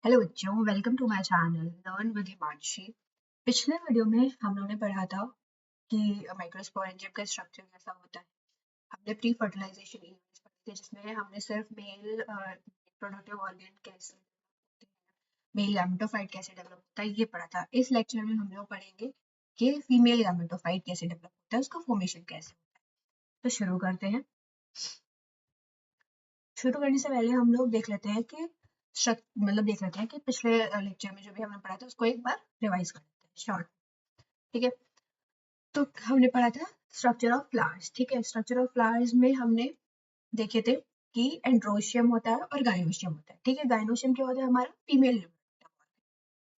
Hello बच्चों, welcome to my channel learn with Himanshi. पिछले video में हम लोगों ने पढ़ा था कि माइक्रोस्पोरेंजियम का स्ट्रक्चर कैसा होता है। हमने प्री फर्टिलाइजेशन इवेंट्स पढ़े थे जिसमें हमने सिर्फ मेल रिप्रोडक्टिव ऑर्गन कैसे होते हैं, मेल गैमेटोफाइट कैसे डेवलप होता है ये पढ़ा था। इस लेक्चर में हम लोग पढ़ेंगे कि फीमेल गैमेटोफाइट कैसे डेवलप होता है, उसका फॉर्मेशन कैसे होता है। तो शुरू करते हैं। शुरू करने से पहले हम लोग देख लेते हैं कि देख लेते हैं कि पिछले लेक्चर में जो भी हमने पढ़ा था उसको एक बार रिवाइज कर लेते हैं शॉर्ट। ठीक है, तो हमने पढ़ा था स्ट्रक्चर ऑफ फ्लावर्स। ठीक है, स्ट्रक्चर ऑफ फ्लावर्स में हमने देखे थे कि एंड्रोशियम होता है और गाइनोशियम होता है। ठीक है, गाइनोशियम क्या होता है? हमारा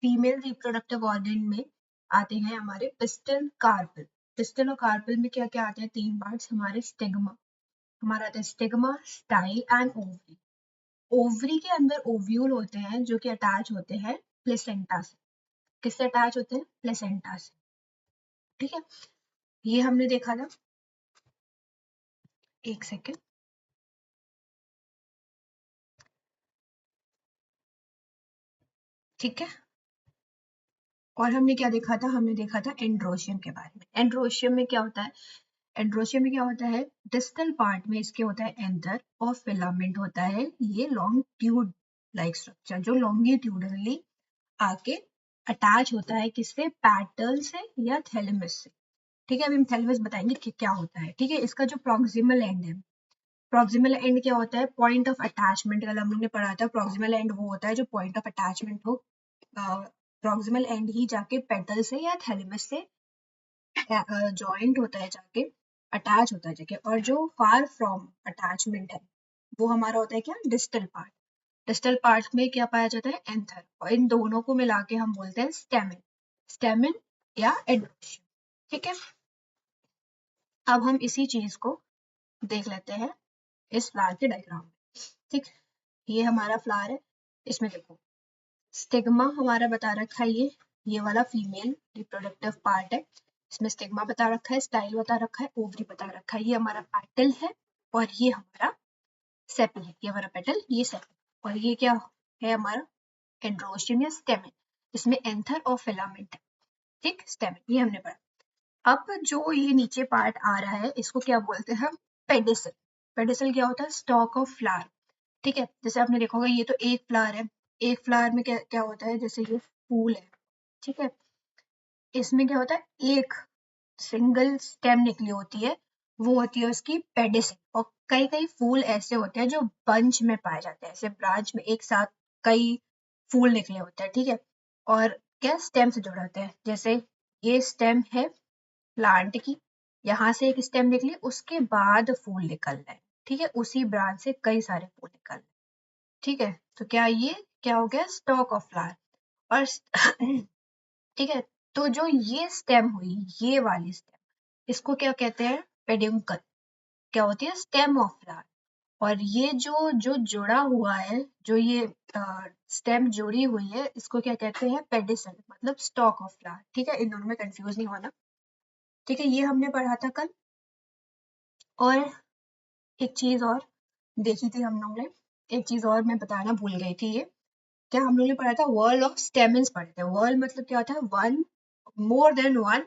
फीमेल रिप्रोडक्टिव ऑर्गन में आते हैं हमारे पिस्टल कार्पल। पिस्टल और कार्पल में क्या क्या आते हैं? तीन पार्ट्स हमारे। स्टिग्मा हमारा आता है, stigma, style and ovary. Ovary के अंदर ओव्यूल होते हैं जो कि अटैच होते हैं प्लेसेंटा से। किससे अटैच होते हैं? प्लेसेंटा से। ठीक है, ये हमने देखा था। एक सेकेंड। ठीक है, और हमने क्या देखा था? हमने देखा था एंड्रोशियम के बारे में। एंड्रोशियम में क्या होता है? एंड्रोशियम में क्या होता है? डिस्टल पार्ट में इसके होता है एंथर और फिलामेंट होता है। ये लॉन्गिट्यूड लाइक स्ट्रक्चर जो लॉन्गिट्यूडनली आके अटैच होता है किससे? पैटल से या थैलेमस से। ठीक है, अभी हम थैलेमस बताएंगे कि क्या होता है। ठीक है, इसका जो प्रॉक्सिमल एंड है, प्रॉक्सिमल एंड क्या होता है? Point of attachment. कल हम लोग ने पढ़ा था प्रॉक्सिमल एंड वो होता है जो पॉइंट ऑफ अटैचमेंट हो। प्रॉक्सिमल एंड ही जाके पेटल से या थैलेमस से जॉइंट होता है, जाके अटैच होता है जाके। और जो फार फ्रॉम अटैचमेंट है वो हमारा होता है क्या? Distal part. डिस्टल पार्ट में क्या पाया जाता है? एंथर। और इन दोनों को मिला के हम बोलते हैं स्टेमिन। स्टेमिन या एंड्रोशियम। ठीक है, अब हम इसी चीज को देख लेते हैं इस फ्लावर के डायग्राम में। ठीक, ये हमारा फ्लावर है। इसमें देखो स्टिग्मा हमारा बता रखा है, ये वाला फीमेल रिप्रोडक्टिव पार्ट है। इसमें स्टिग्मा बता रखा है, स्टाइल बता रखा है, ओवरी बता रखा है। ये हमारा पेटल है और ये हमारा सेपल है। ये हमारा पेटल, ये सेपल। और ये क्या है? हमारा एंड्रोशियम या स्टेमिन। इसमें एंथर और फिलामेंट है। ठीक, स्टेमिन ये हमने पढ़ा। अब जो ये नीचे पार्ट आ रहा है इसको क्या बोलते हैं? पेडिसल। पेडिसल क्या होता है? Stock of flower. ठीक है, जैसे आपने देखा होगा ये तो एक फ्लावर है। एक फ्लावर में क्या क्या होता है? जैसे ये फूल है। ठीक है, इसमें क्या होता है? एक सिंगल स्टेम निकली होती है, वो होती है उसकी पेडिसल। और कई कई फूल ऐसे होते हैं जो बंच में पाए जाते हैं, ऐसे ब्रांच में एक साथ कई फूल निकले होते हैं। ठीक है, और क्या स्टेम से जुड़े होते हैं। जैसे ये स्टेम है प्लांट की, यहाँ से एक स्टेम निकली, उसके बाद फूल निकल रहा है। ठीक है, उसी ब्रांच से कई सारे फूल निकल रहे हैं। ठीक है, तो क्या ये क्या हो गया? Stock of flower. और ठीक है, तो जो ये स्टेम हुई, ये वाली स्टेम, इसको क्या कहते हैं? पेड्यूंकल। क्या होती है? Stem of flower. और ये जो जो जुड़ा हुआ है, जो ये स्टेम जुड़ी हुई है, इसको क्या कहते हैं? पेडिसल, मतलब स्टॉक ऑफ फ्लावर। ठीक है, इन दोनों में कंफ्यूज नहीं होना। ठीक है, ये हमने पढ़ा था कल। और एक चीज और देखी थी हम लोग ने, एक चीज और मैं बताना भूल गई थी। ये क्या हम लोग ने पढ़ा था? वर्ल्ड ऑफ स्टेमिन्स पढ़े थे। वर्ल्ड मतलब क्या होता है? One, more than one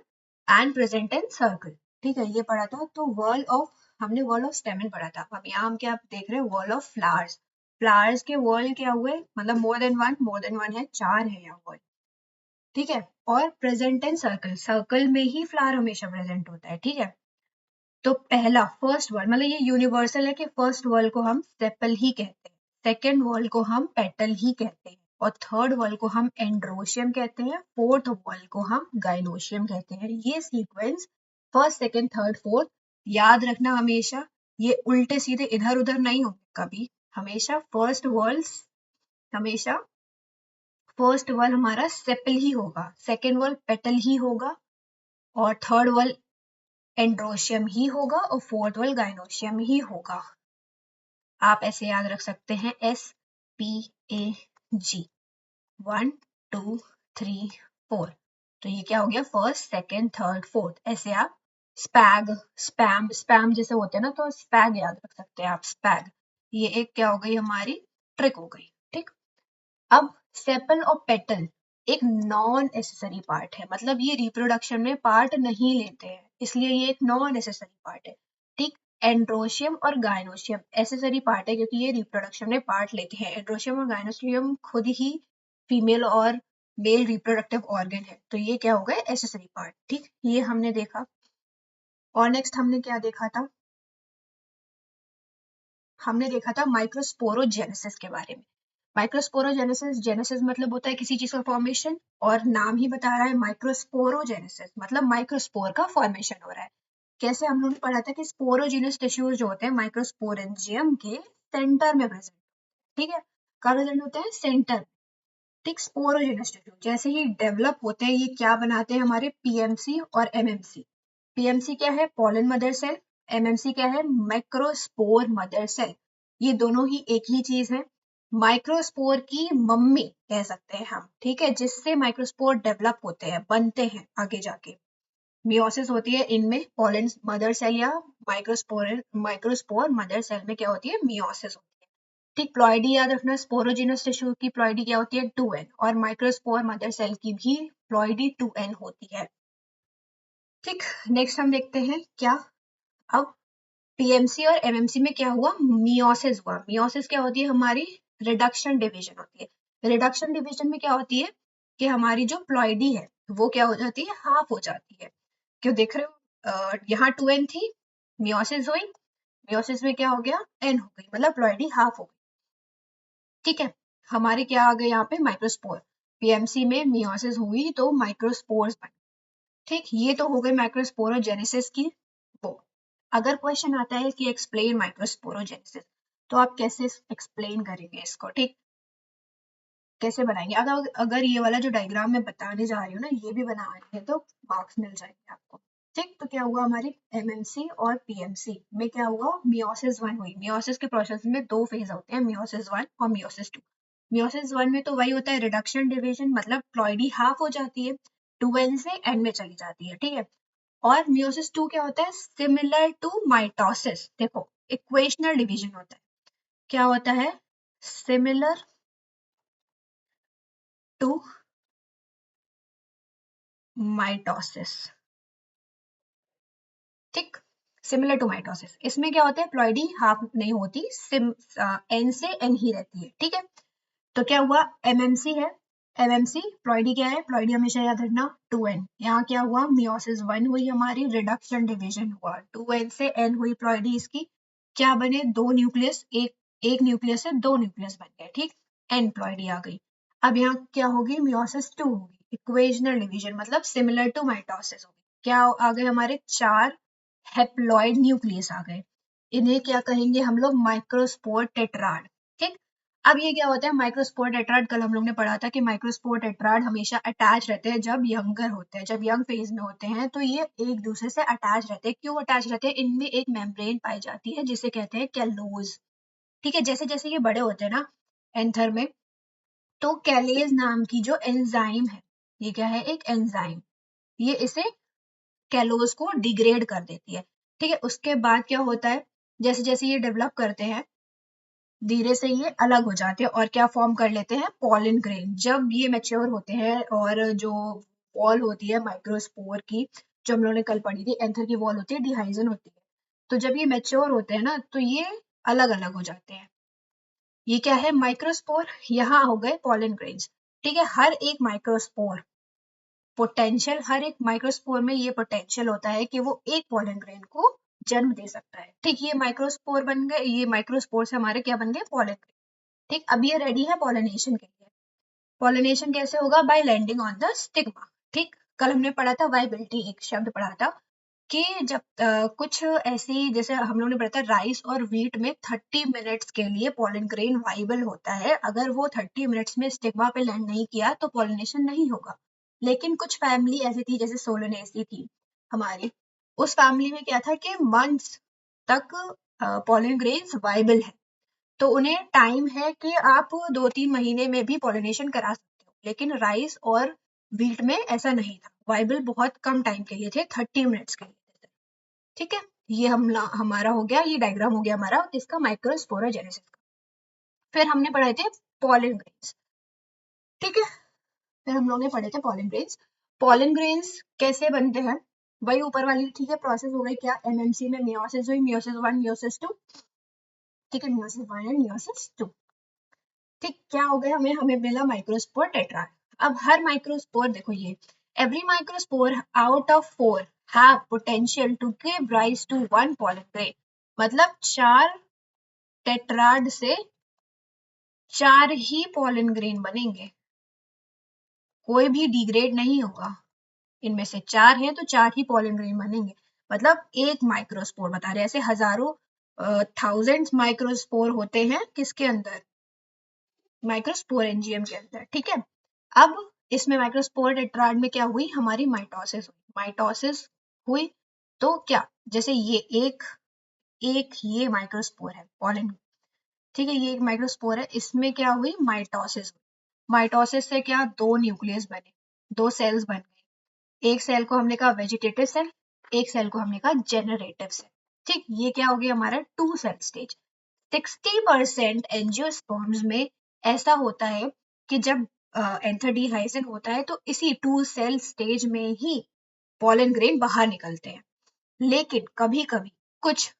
and present in circle. ठीक है, ये पढ़ा था। तो वर्ल्ड ऑफ, हमने वर्ल्ड ऑफ स्टेमिन पढ़ा था। अब यहाँ हम क्या देख रहे हैं? World of flowers. फ्लावर्स के वर्ल्ड क्या हुए? मतलब मोर देन वन, मोर देन वन है, चार है यहाँ वर्ल्ड। ठीक है, और प्रेजेंट इन सर्कल, सर्कल में ही फ्लावर हमेशा प्रेजेंट होता है। ठीक है, तो पहला फर्स्ट वर्ल्ड मतलब ये यूनिवर्सल है कि फर्स्ट वर्ल्ड को हम सेपल ही कहते हैं, सेकेंड वर्ल्ड को हम पेटल ही कहते हैं, और थर्ड वर्ल्ड को हम एंड्रोशियम कहते हैं, फोर्थ वर्ल्ड को हम गाइनोशियम कहते हैं। ये sequence first second third fourth याद रखना हमेशा। ये उल्टे सीधे इधर उधर नहीं होगा कभी। हमेशा फर्स्ट वर्ल्ड, हमेशा फर्स्ट वर्ल्ड हमारा सेपल ही होगा, सेकेंड वर्ल्ड पेटल ही होगा, और थर्ड वर्ल्ड एंड्रोशियम ही होगा, और फोर्थ वर्ल्ड गाइनोशियम ही होगा। आप ऐसे याद रख सकते हैं SPAG, 1 2 3 4। तो ये क्या हो गया? First second third fourth. ऐसे आप स्पैग, स्पैम, स्पैम जैसे होते हैं ना, तो स्पैग याद रख सकते हैं आप, स्पैग। ये एक क्या हो गई? हमारी ट्रिक हो गई। ठीक, अब सेपल और पेटल एक नॉन नेसेसरी पार्ट है, मतलब ये रिप्रोडक्शन में पार्ट नहीं लेते हैं, इसलिए ये एक नॉन नेसेसरी पार्ट है। ठीक। एंड्रोशियम और गायनोशियम एसेसरी पार्ट है क्योंकि ये रिप्रोडक्शन में पार्ट लेते हैं। एंड्रोशियम और गायनोशियम खुद ही फीमेल और मेल रिप्रोडक्टिव ऑर्गन है, तो ये क्या हो गए एसेसरी पार्ट। ठीक, ये हमने देखा। और नेक्स्ट हमने क्या देखा था, हमने देखा था माइक्रोस्पोरोजेनेसिस के बारे में। माइक्रोस्पोरोजेनेसिस, जेनेसिस मतलब होता है किसी चीज का फॉर्मेशन, और नाम ही बता रहा है माइक्रोस्पोरोजेनेसिस मतलब माइक्रोस्पोर का फॉर्मेशन हो रहा है। कैसे, हम लोगों ने पढ़ा था कि स्पोरोजिनस टिश्यूज जो होते हैं माइक्रोस्पोरेंजियम के सेंटर में प्रेजेंट, ठीक है, कहाँ प्रेजेंट होते हैं, सेंटर। ठीक, स्पोरोजिनस टिश्यू जैसे ही डेवलप होते हैं ये क्या बनाते हैं, हमारे पीएमसी और एमएमसी। पीएमसी क्या है, पॉलन मदर सेल। एमएमसी क्या है, माइक्रोस्पोर मदर सेल। ये दोनों ही एक ही चीज है। माइक्रोस्पोर की मम्मी कह सकते हैं हम, ठीक है, जिससे माइक्रोस्पोर डेवलप होते हैं, बनते हैं आगे जाके। मियोसिस होती है इनमें, पॉलन मदर सेल या माइक्रोस्पोर मदर सेल में क्या होती है, मियोसिस होती है। ठीक, प्लॉइडी याद रखना, स्पोरोजिनस टिश्यू की प्लॉइडी क्या होती है, 2n, और माइक्रोस्पोर मदर सेल की भी प्लॉइडी 2n होती है। ठीक, नेक्स्ट हम देखते हैं क्या, अब पीएमसी और एमएमसी में क्या हुआ, मियोसिस हुआ। मियोसिस क्या होती है, हमारी रिडक्शन डिवीजन होती है। रिडक्शन डिवीजन में क्या होती है कि हमारी जो प्लॉइडी है वो क्या हो जाती है, हाफ हो जाती है। क्यों देख रहे हो, यहाँ 2n थी, मियोसिस हुई, मियोसिस में क्या हो गया, n हो गई, मतलब प्लॉइडी हाफ हो गई। ठीक है, हमारे क्या आ गए यहाँ पे, माइक्रोस्पोर। पीएमसी में मियोसिस हुई तो माइक्रोस्पोर्स बने। ठीक, ये तो हो गई माइक्रोस्पोरोजेनेसिस की वो। अगर क्वेश्चन आता है कि एक्सप्लेन माइक्रोस्पोरोजेनेसिस, तो आप कैसे एक्सप्लेन करेंगे इसको, ठीक, कैसे बनाएंगे। अगर ये वाला जो डायग्राम मैं बताने जा रही हूँ ना, ये भी बनाएंगे तो मार्क्स मिल जाएंगे आपको। ठीक, तो क्या हुआ, हमारी एमएमसी और पीएमसी में क्या हुआ, मियोसिस 1 हुई। मियोसिस के प्रोसेस में दो फेज होते हैं, मियोसिस 1 और मियोसिस 2। मियोसिस 1 में तो वही होता है रिडक्शन डिवीजन, मतलब प्लॉइडी हाफ हो जाती है, 2n से n में चली जाती है, ठीक है। और मियोसिस 2 क्या होता है, सिमिलर टू माइटोसिस। देखो, इक्वेशनल डिवीजन होता है, क्या होता है, सिमिलर टू माइटोसिस। ठीक, सिमिलर टू माइटोसिस। इसमें क्या होता है, प्लॉइडी हाफ नहीं होती, एन से एन ही रहती है, ठीक है। तो क्या हुआ, एमएमसी है, एमएमसी प्लॉइडी क्या है, प्लॉइडी हमेशा याद रखना 2n। यहाँ क्या हुआ, मियोसिस 1 हुई, हमारी रिडक्शन डिवीजन हुआ, 2n से n हुई प्लॉइडी इसकी, क्या बने, दो न्यूक्लियस, एक न्यूक्लियस से दो न्यूक्लियस बन गए, ठीक, n प्लॉइडी आ गई। अब यहाँ क्या होगी, मियोसिस 2 होगी, इक्वेशनल डिवीजन मतलब सिमिलर टू माइटोसिस होगी। क्या आ गए, हमारे चार हेप्लॉइड न्यूक्लियस आ गए। इन्हें क्या कहेंगे हम लोग, माइक्रोस्पोर टेट्राड। ठीक, अब ये क्या होता है, माइक्रोस्पोर टेट्राड, कल हम लोग ने पढ़ा था कि माइक्रोस्पोर टेट्राड हमेशा अटैच रहते हैं जब यंगर होते हैं, जब यंग फेज में होते हैं तो ये एक दूसरे से अटैच रहते हैं। क्यों अटैच रहते हैं, इनमें एक मेम्ब्रेन पाई जाती है जिसे कहते हैं कैलोज। ठीक है, जैसे जैसे ये बड़े होते हैं ना एंथर में, तो कैलेज नाम की जो एंजाइम है, ये क्या है, एक एंजाइम, ये इसे कैलोज को डिग्रेड कर देती है। ठीक है, उसके बाद क्या होता है, जैसे जैसे ये डेवलप करते हैं धीरे से ये अलग हो जाते हैं और क्या फॉर्म कर लेते हैं, पॉलन ग्रेन। जब ये मैच्योर होते हैं और जो वॉल होती है माइक्रोस्पोर की, जो हम लोगों ने कल पढ़ी थी, एंथर की वॉल होती है, डिहाइजन होती है, तो जब ये मैच्योर होते हैं ना तो ये अलग अलग हो जाते हैं। ये क्या है, माइक्रोस्पोर, यहाँ हो गए पॉलन ग्रेन्स। ठीक है, हर एक माइक्रोस्पोर पोटेंशियल, हर एक माइक्रोस्पोर में ये पोटेंशियल होता है कि वो एक पॉलन ग्रेन को जन्म दे सकता है। ठीक, ये माइक्रोस्पोर बन गए, ये माइक्रोस्पोर से हमारे क्या बन गए, पॉलन ग्रेन। ठीक, अब ये रेडी है पॉलिनेशन के लिए। पॉलिनेशन कैसे होगा, by landing on the stigma. ठीक, कल हमने पढ़ा था वाइबिलिटी, एक शब्द पढ़ा था कि जब कुछ ऐसी, जैसे हम लोगों ने पढ़ा था राइस और व्हीट में 30 मिनट्स के लिए पॉलन ग्रेन वाइबल होता है, अगर वो 30 मिनट्स में स्टिग्मा पे लैंड नहीं किया तो पॉलिनेशन नहीं होगा। लेकिन कुछ फैमिली ऐसी थी, जैसे सोलोनेसी थी हमारी, उस फैमिली में क्या था कि मंथ्स तक पॉलन ग्रेन्स वाइबल है, तो उन्हें टाइम है कि आप 2-3 महीने में भी पॉलिनेशन करा सकते हो। लेकिन राइस और व्हीट में ऐसा नहीं था, वाइबल बहुत कम टाइम के लिए थे, 30 मिनट्स के लिए थे। ठीक है, ये हमारा हो गया, ये डायग्राम हो गया हमारा इसका माइक्रोस्पोरोजेनेसिस का। फिर हमने पढ़ाए थे पॉलन ग्रेन्स। फिर हम लोग ने पढ़े थे पॉलन ग्रेन्स। पॉलन ग्रेन्स कैसे बनते हैं, वही ऊपर वाली ठीक है प्रोसेस हो गई। क्या, एमएमसी में मियोसिस हुई, मियोसिस 1 मियोसिस 2, ठीक है, मियोसिस 1 एंड मियोसिस 2। ठीक, क्या हो गया, हमें मिला माइक्रोस्पोर टेट्रा। अब हर माइक्रोस्पोर देखो, ये every microspore out of 4 have potential to give rise to 1 pollen grain. मतलब 4 टेट्राड से 4 ही पॉलन ग्रेन बनेंगे, कोई भी डिग्रेड नहीं होगा। इनमें से 4 हैं तो 4 ही पॉलन ग्रेन बनेंगे। मतलब एक माइक्रोस्पोर बता रहे, ऐसे हजारों थाउजेंड्स माइक्रोस्पोर होते हैं किसके अंदर, माइक्रोस्पोरेंजियम के अंदर, ठीक है। अब इसमें माइक्रोस्पोर टेट्राड में क्या हुई, हमारी माइटोसिस हुई। माइटोसिस हुई तो क्या, जैसे ये एक ये माइक्रोस्पोर है पॉलन, ठीक है, ये एक माइक्रोस्पोर है, इसमें क्या हुई, माइटोसिस। माइटोसिस से क्या, 2 न्यूक्लियस बने, 2 सेल्स बन गए। एक सेल को हमने कहा वेजिटेटिव सेल, एक सेल को हमने कहा जेनरेटिव सेल। ठीक, ये क्या हो गया हमारा 2 सेल स्टेज। 60% एंजियोस्पर्म्स में ऐसा होता है कि जब एंथर डिहाइजन होता है तो इसी 2 सेल स्टेज में ही पॉलन ग्रेन बाहर निकलते हैं। लेकिन कभी कभी कुछ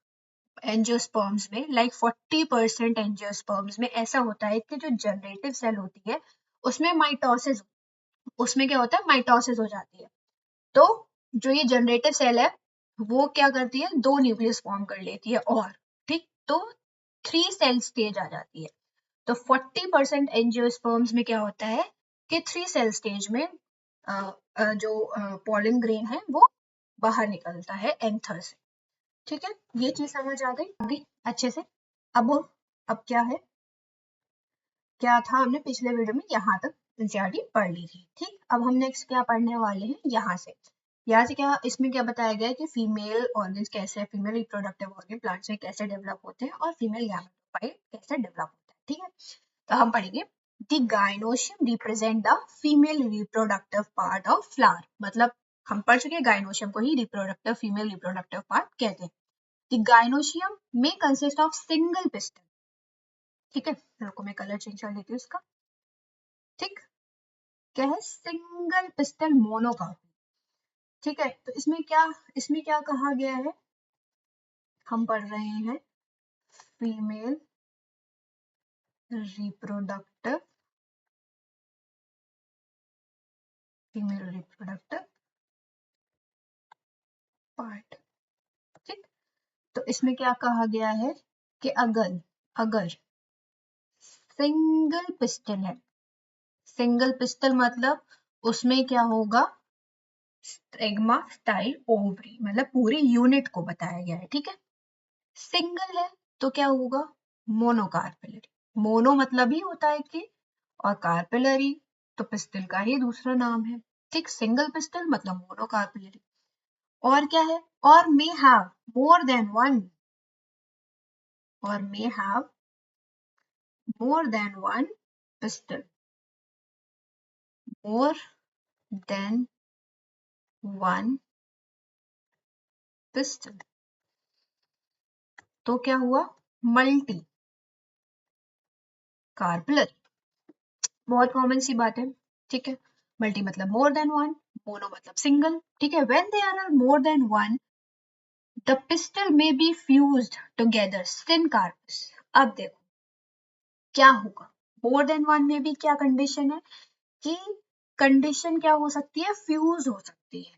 एंजियोस्पर्म्स में, लाइक 40% एंजियोस्पर्म्स में ऐसा होता है कि जो जनरेटिव सेल होती है उसमें माइटोसिस, उसमें क्या होता है, माइटोसिस हो जाती है। तो जो ये जनरेटिव सेल है वो क्या करती है, 2 न्यूक्लियस फॉर्म कर लेती है, और ठीक, तो 3 सेल स्टेज आ जाती है। तो 40% एंजियोस्पर्म्स में क्या होता है कि 3 सेल स्टेज में जो पॉलन ग्रेन है वो बाहर निकलता है एंथर से। ठीक है, ये चीज समझ आ गई अच्छे से। अब क्या है, क्या था, हमने पिछले वीडियो में यहाँ तक एनसीईआरटी पढ़ ली थी। ठीक, अब हम नेक्स्ट क्या पढ़ने वाले हैं, यहाँ से क्या, इसमें क्या बताया गया है कि फीमेल ऑर्गन्स कैसे, फीमेल रिप्रोडक्टिव ऑर्गन प्लांट्स में कैसे डेवलप होते हैं और फीमेल गैमेटोफाइट कैसे डेवलप होता है। ठीक है, तो हम पढ़ेंगे the gynoecium represent the female reproductive part of flower. मतलब हम पढ़ चुके हैं गाइनोशियम को ही रिप्रोडक्टिव, फीमेल रिप्रोडक्टिव पार्ट कहते हैं। द गाइनोशियम में कंसिस्ट ऑफ सिंगल पिस्टल, ठीक है, रुको मैं कलर चेंज कर लेती हूँ इसका। ठीक, क्या है, सिंगल पिस्टल मोनोकार्प। ठीक है, तो इसमें क्या कहा गया है, हम पढ़ रहे हैं फीमेल रिप्रोडक्टिव पार्ट। ठीक, तो इसमें क्या कहा गया है कि अगर सिंगल पिस्टल है, सिंगल पिस्टल मतलब उसमें क्या होगा, स्टिग्मा स्टाइल ओवरी, मतलब पूरी यूनिट को बताया गया है। ठीक है, सिंगल है तो क्या होगा, मोनोकार्पेलरी। मोनो मतलब ही होता है कि, और कार्पेलरी तो पिस्टल का ही दूसरा नाम है। ठीक, सिंगल पिस्टल मतलब मोनोकार्पेलरी। और क्या है, और may have more than one, और may have more than one pistil, more than one pistil. तो क्या हुआ, मल्टी कार्पेलरी। बहुत कॉमन सी बात है। ठीक है, मल्टी मतलब मोर देन वन, मोनो मतलब सिंगल। ठीक है, when there are more than one the pistil may be fused together syncarpous. अब देखो क्या होगा, मोर देन वन में भी क्या कंडीशन है कि, कंडीशन क्या हो सकती है, फ्यूज हो सकती है।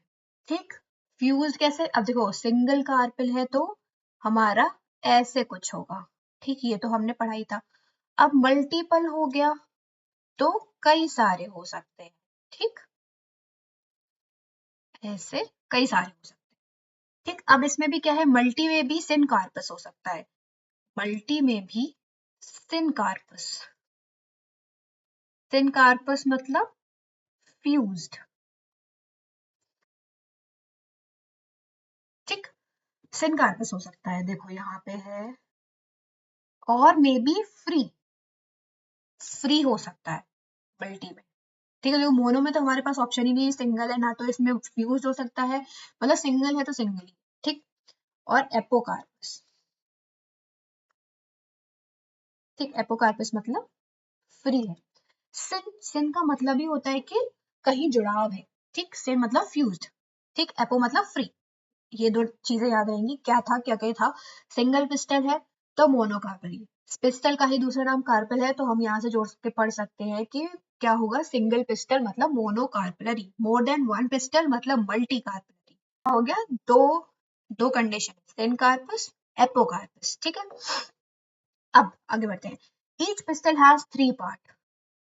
ठीक, फ्यूज कैसे, अब देखो सिंगल कार्पेल है तो हमारा ऐसे कुछ होगा। ठीक, ये तो हमने पढ़ाई था। अब मल्टीपल हो गया तो कई सारे हो सकते हैं। ठीक, ऐसे कई सारे हो सकते हैं। ठीक, अब इसमें भी क्या है, मल्टी में भी सिन कार्पस हो सकता है, मल्टी में भी सिन कार्पस। सिन कार्पस मतलब फ्यूज्ड। ठीक, सिन कार्पस हो सकता है, देखो यहाँ पे है, और मे बी फ्री हो सकता है मल्टी में। ठीक है, देखो मोनो में तो हमारे पास ऑप्शन ही नहीं है, सिंगल है ना, तो इसमें फ्यूज हो सकता है, मतलब सिंगल है तो सिंगल ही। ठीक, और एपोकार्पस। ठीक, एपोकार्पस मतलब फ्री है। सिन का मतलब ही होता है कि कहीं जुड़ाव है, ठीक। से मतलब फ्यूज्ड, ठीक। एपो मतलब फ्री। ये दो चीजें याद रहेंगी। क्या था, क्या क्या था। सिंगल पिस्टल है तो मोनोकार्पल। पिस्टल का ही दूसरा नाम कार्पल है, तो हम यहाँ से जोड़ के पढ़ सकते हैं कि क्या होगा, सिंगल पिस्टल मतलब मोनोकार्पलरी, मोर देन वन पिस्टल मतलब मल्टी कार्पलरी। हो गया दो, दो कंडीशन, सिनकार्पस, एपोकार्पस, ठीक है। अब आगे बढ़ते हैं। Each pistil has three part,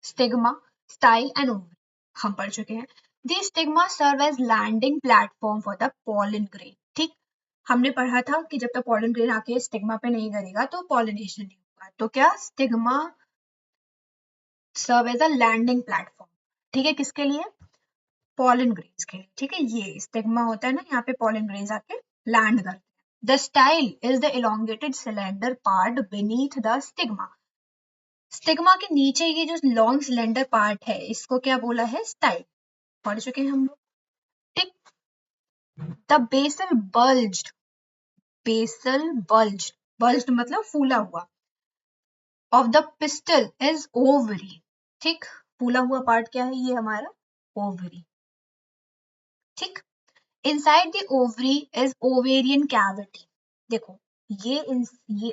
stigma, style and ovary, हम पढ़ चुके हैं। The stigma serve as landing platform for the pollen grain, ठीक। हमने पढ़ा था कि जब तक पॉलन ग्रेन आके स्टिग्मा पे नहीं करेगा तो पॉलिनेशन नहीं होगा। तो क्या, stigma serve as a landing platform, ठीक है। किसके लिए, पॉलन ग्रेन्स के लिए, ठीक है। ये स्टिग्मा होता है ना, यहाँ पे पॉलन ग्रेन्स आके लैंड करते हैं। The style is the elongated cylinder part beneath the stigma. Stigma के नीचे ये जो लॉन्ग सिलेंडर पार्ट है, इसको क्या बोला है, स्टाइल, पढ़ चुके हैं हम लोग, ठीक। The basal bulged, basal bulged, bulged मतलब फूला हुआ, of the pistil is ovary, ठीक। फूला हुआ पार्ट क्या है, ये हमारा ओवरी, ठीक। Inside the ovary is ovarian cavity. देखो ये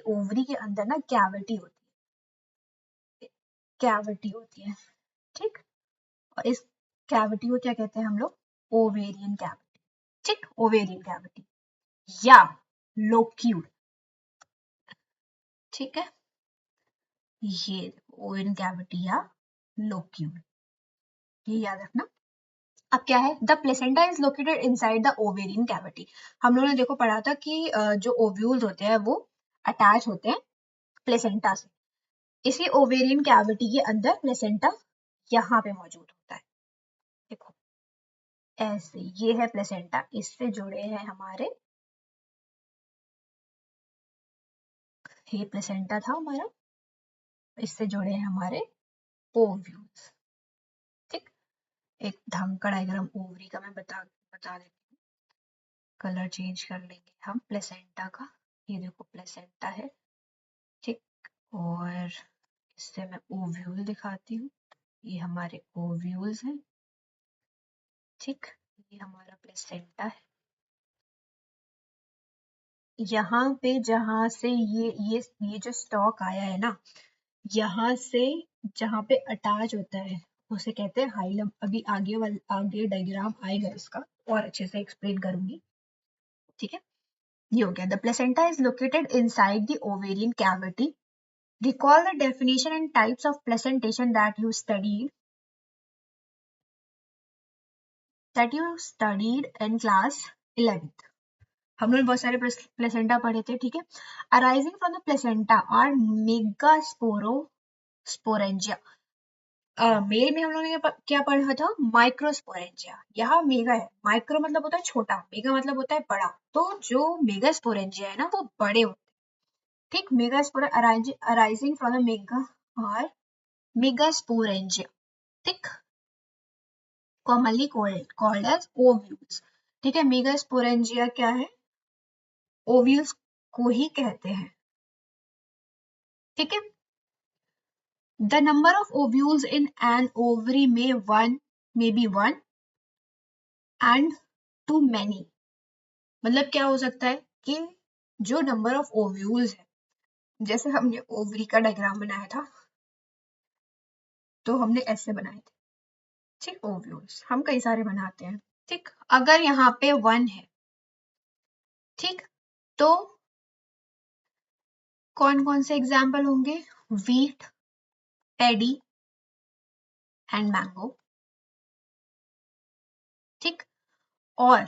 ओवरी के अंदर ना कैविटी होती है, कैविटी होती है, ठीक। और इस कैविटी को क्या कहते हैं हम लोग, ओवेरियन कैविटी, ठीक। ओवेरियन कैविटी या लोक्यूल, ठीक है। ये ओवेरियन कैविटी या लोक्यूल, ये याद रखना। अब क्या है, the placenta is located inside the ovarian cavity. हम लोगों ने देखो पढ़ा था कि जो ओव्यूल्स होते हैं वो अटैच होते हैं प्लेसेंटा से। इसी ओवेरियन कैविटी के अंदर प्लेसेंटा यहाँ पे मौजूद होता है, देखो ऐसे, ये है प्लेसेंटा, इससे जुड़े हैं हमारे, ये प्लेसेंटा था हमारा, इससे जुड़े हैं हमारे ओव्यूल्स, ठीक। एक ढंग का डायग्राम ओवरी का मैं बता देती हूँ, कलर चेंज कर लेंगे हम प्लेसेंटा का। ये देखो प्लेसेंटा है, ठीक। और इससे मैं ओव्यूल दिखाती हूँ, ये हमारे ओव्यूल्स हैं, ठीक। ये हमारा प्लेसेंटा है। यहाँ पे जहाँ से ये जो स्टॉक आया है ना, यहाँ से जहाँ पे अटैच होता है उसे कहते हैं हाइलम। अभी आगे डायग्राम आएगा इसका, और अच्छे से एक्सप्लेन करूंगी, ठीक है। ये हो गया, the placenta is located inside the ovarian cavity. Recall the definition and types of placentation that you studied in class 11th. हम लोग बहुत सारे प्लेसेंटा पढ़े थे, ठीक है। Arising from the placenta are megasporangia. Male में हम लोगों ने क्या पढ़ा था, माइक्रोस्पोरेंजिया। यहाँ मेगा है, माइक्रो मतलब होता है छोटा, मेगा मतलब होता है बड़ा। तो जो मेगास्पोरेंजिया है ना वो बड़े होते हैं, ठीक। मेगास्पोरा अराइजिंग फ्रॉम द मेगा और मेगास्पोरेंजिया, ठीक, commonly called as ovules, ठीक है। मेगास्पोरेंजिया क्या है, ओव्यूल्स को ही कहते हैं, ठीक है। The number of ovules in an ovary may be one and to many. मतलब क्या हो सकता है कि जो नंबर ऑफ ओव्यूल्स है, जैसे हमने ओवरी का डायग्राम बनाया था तो हमने ऐसे बनाए थे, ठीक। ओव्यूल्स हम कई सारे बनाते हैं, ठीक। अगर यहाँ पे वन है, ठीक, तो कौन कौन से एग्जाम्पल होंगे, वीट, पैडी एंड मैंगो, ठीक। और